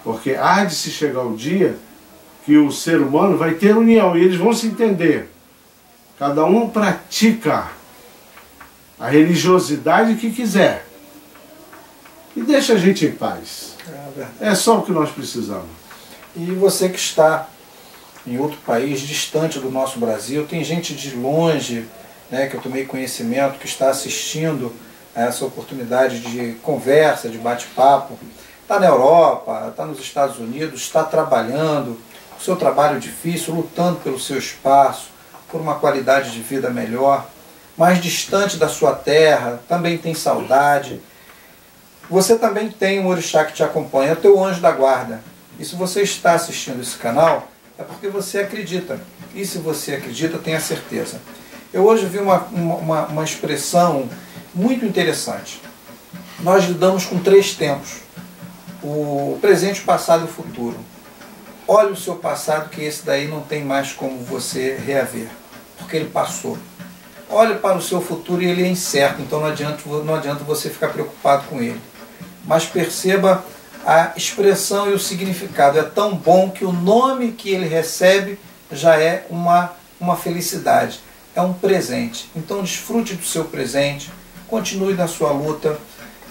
porque há de se chegar o dia que o ser humano vai ter união, e eles vão se entender. Cada um pratica a religiosidade que quiser, e deixa a gente em paz. É só o que nós precisamos. E você que está em outro país, distante do nosso Brasil, tem gente de longe, né, que eu tomei conhecimento, que está assistindo essa oportunidade de conversa, de bate-papo. Está na Europa, está nos Estados Unidos, está trabalhando, o seu trabalho difícil, lutando pelo seu espaço, por uma qualidade de vida melhor, mais distante da sua terra, também tem saudade. Você também tem um orixá que te acompanha, é o teu anjo da guarda. E se você está assistindo esse canal, é porque você acredita. E se você acredita, tenha certeza. Eu hoje vi uma expressão muito interessante. Nós lidamos com 3 tempos: o presente, o passado e o futuro. Olhe o seu passado, que esse daí não tem mais como você reaver, porque ele passou. Olhe para o seu futuro e ele é incerto, então não adianta você ficar preocupado com ele. Mas perceba a expressão e o significado. É tão bom que o nome que ele recebe já é uma felicidade. É um presente. Então desfrute do seu presente, continue na sua luta.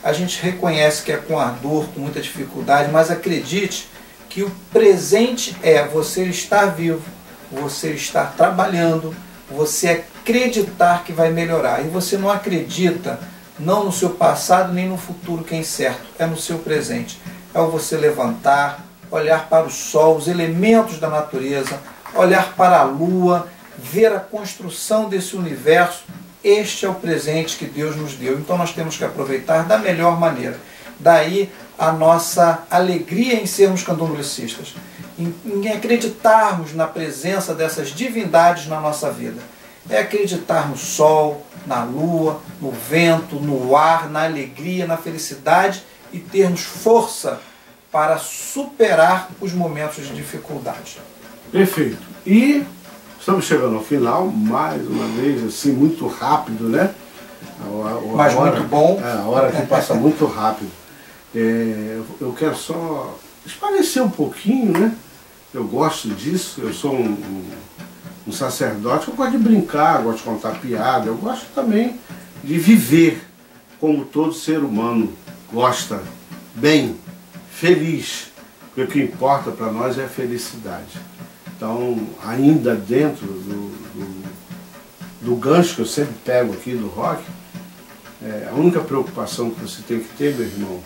A gente reconhece que é com ardor, com muita dificuldade, mas acredite que o presente é você estar vivo, você estar trabalhando, você acreditar que vai melhorar. E você não acredita, não no seu passado nem no futuro, que é incerto, é no seu presente. É o você levantar, olhar para o sol, os elementos da natureza, olhar para a lua, ver a construção desse universo. Este é o presente que Deus nos deu. Então nós temos que aproveitar da melhor maneira. Daí a nossa alegria em sermos candomblecistas, em acreditarmos na presença dessas divindades na nossa vida. É acreditar no sol, na lua, no vento, no ar, na alegria, na felicidade e termos força para superar os momentos de dificuldade. Perfeito. E estamos chegando ao final, mais uma vez, assim, muito rápido, né? Mas muito bom. A hora que passa muito rápido. Eu quero só esclarecer um pouquinho, né? Eu gosto disso, eu sou um sacerdote, eu gosto de brincar, gosto de contar piada, eu gosto também de viver como todo ser humano gosta, bem, feliz, porque o que importa para nós é a felicidade. Então, ainda dentro do gancho que eu sempre pego aqui do rock, a única preocupação que você tem que ter, meu irmão,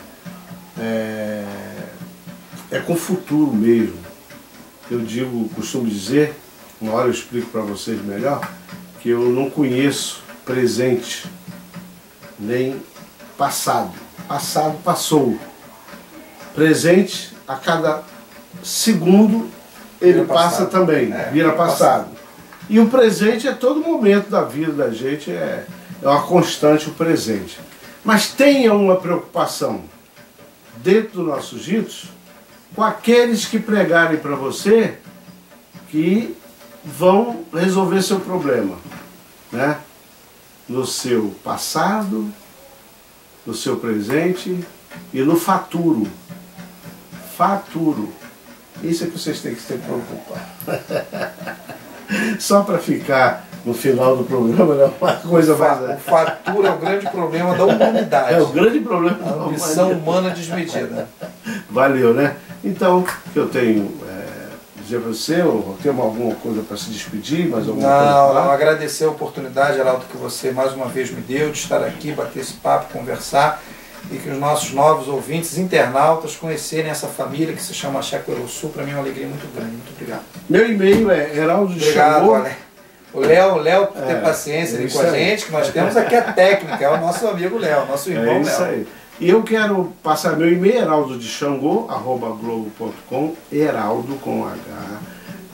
é com o futuro mesmo. Eu costumo dizer, uma hora eu explico para vocês melhor, que eu não conheço presente nem passado. Passado passou. Presente, a cada segundo ele passa também, vira passado. E o presente é todo momento da vida da gente, é uma constante o presente. Mas tenha uma preocupação dentro dos nossos ritos com aqueles que pregarem para você que vão resolver seu problema, né? No seu passado, no seu presente e no futuro. Futuro. Isso é que vocês têm que se preocupar. Só para ficar no final do programa, né? Uma coisa mais. O futuro é o grande problema da humanidade. É o grande problema da humanidade. A ambição humana desmedida. Valeu, né? Então, o que eu tenho dizer para você, ou tem alguma coisa para se despedir? Mais alguma coisa? Não, agradecer a oportunidade, Heraldo, que você mais uma vez me deu de estar aqui, bater esse papo, conversar, e que os nossos novos ouvintes, internautas, conhecerem essa família que se chama Axé Coelho Sul. Para mim é uma alegria muito grande. Muito obrigado. Meu e-mail é Heraldo de Xangô. O Léo, por ter paciência ali com a gente, que nós temos aqui a técnica, é o nosso amigo Léo, nosso irmão Léo. É isso aí. E eu quero passar meu e-mail, heraldodexangô@globo.com, heraldo com H,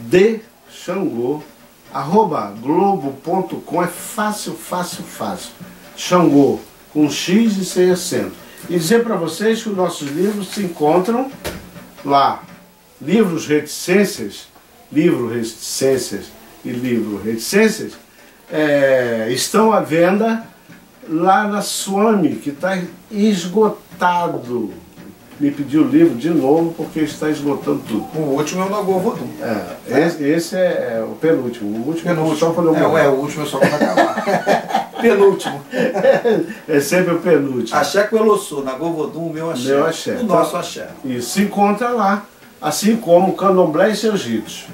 de Xangô, @globo.com, é fácil. Xangô, com X e sem acento. E dizer para vocês que os nossos livros se encontram lá. Livro Reticências e livro Reticências estão à venda lá na Swami, que está esgotado. Me pediu o livro de novo porque está esgotando tudo. O último é o Nagô Vodum. Esse é o penúltimo. O último só quando eu morrer. O último é só quando acabar. Penúltimo. É sempre o penúltimo. Axé Coelho Sul, Nagô Vodum, o meu axé. Meu axé. O nosso axé. Isso, se encontra lá. Assim como o Candomblé e seus ritos.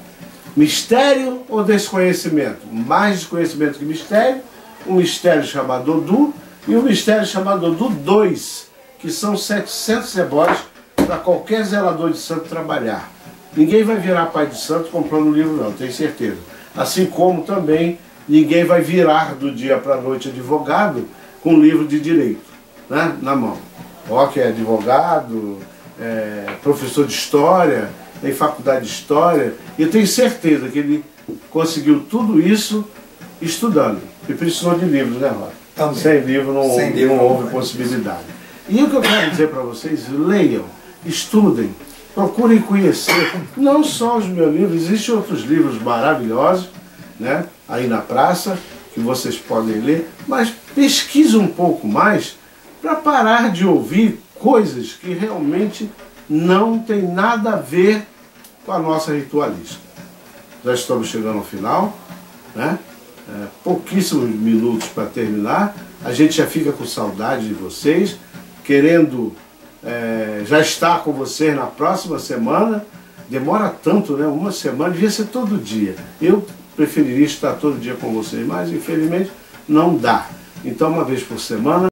Mistério ou desconhecimento? Mais desconhecimento que mistério. Um mistério chamado Odu E um mistério chamado do 2, que são 700 ebóis para qualquer zelador de santo trabalhar. Ninguém vai virar pai de santo comprando o livro não, tenho certeza. Assim como também ninguém vai virar do dia para a noite advogado com um livro de direito, né, na mão. Ó, que é advogado, professor de história, tem faculdade de história, e eu tenho certeza que ele conseguiu tudo isso estudando. E precisou de livros, né, Rosa? Também. Sem livro não, Sem livro não não houve vai. possibilidade. E o que eu quero dizer para vocês, leiam, estudem, procurem conhecer, não só os meus livros, existem outros livros maravilhosos, né, aí na praça, que vocês podem ler, mas pesquise um pouco mais para parar de ouvir coisas que realmente não tem nada a ver com a nossa ritualística. Já estamos chegando ao final, né? Pouquíssimos minutos para terminar, a gente já fica com saudade de vocês, querendo já estar com vocês na próxima semana. Demora tanto, né? Uma semana, devia ser todo dia. Eu preferiria estar todo dia com vocês, mas infelizmente não dá. Então, uma vez por semana,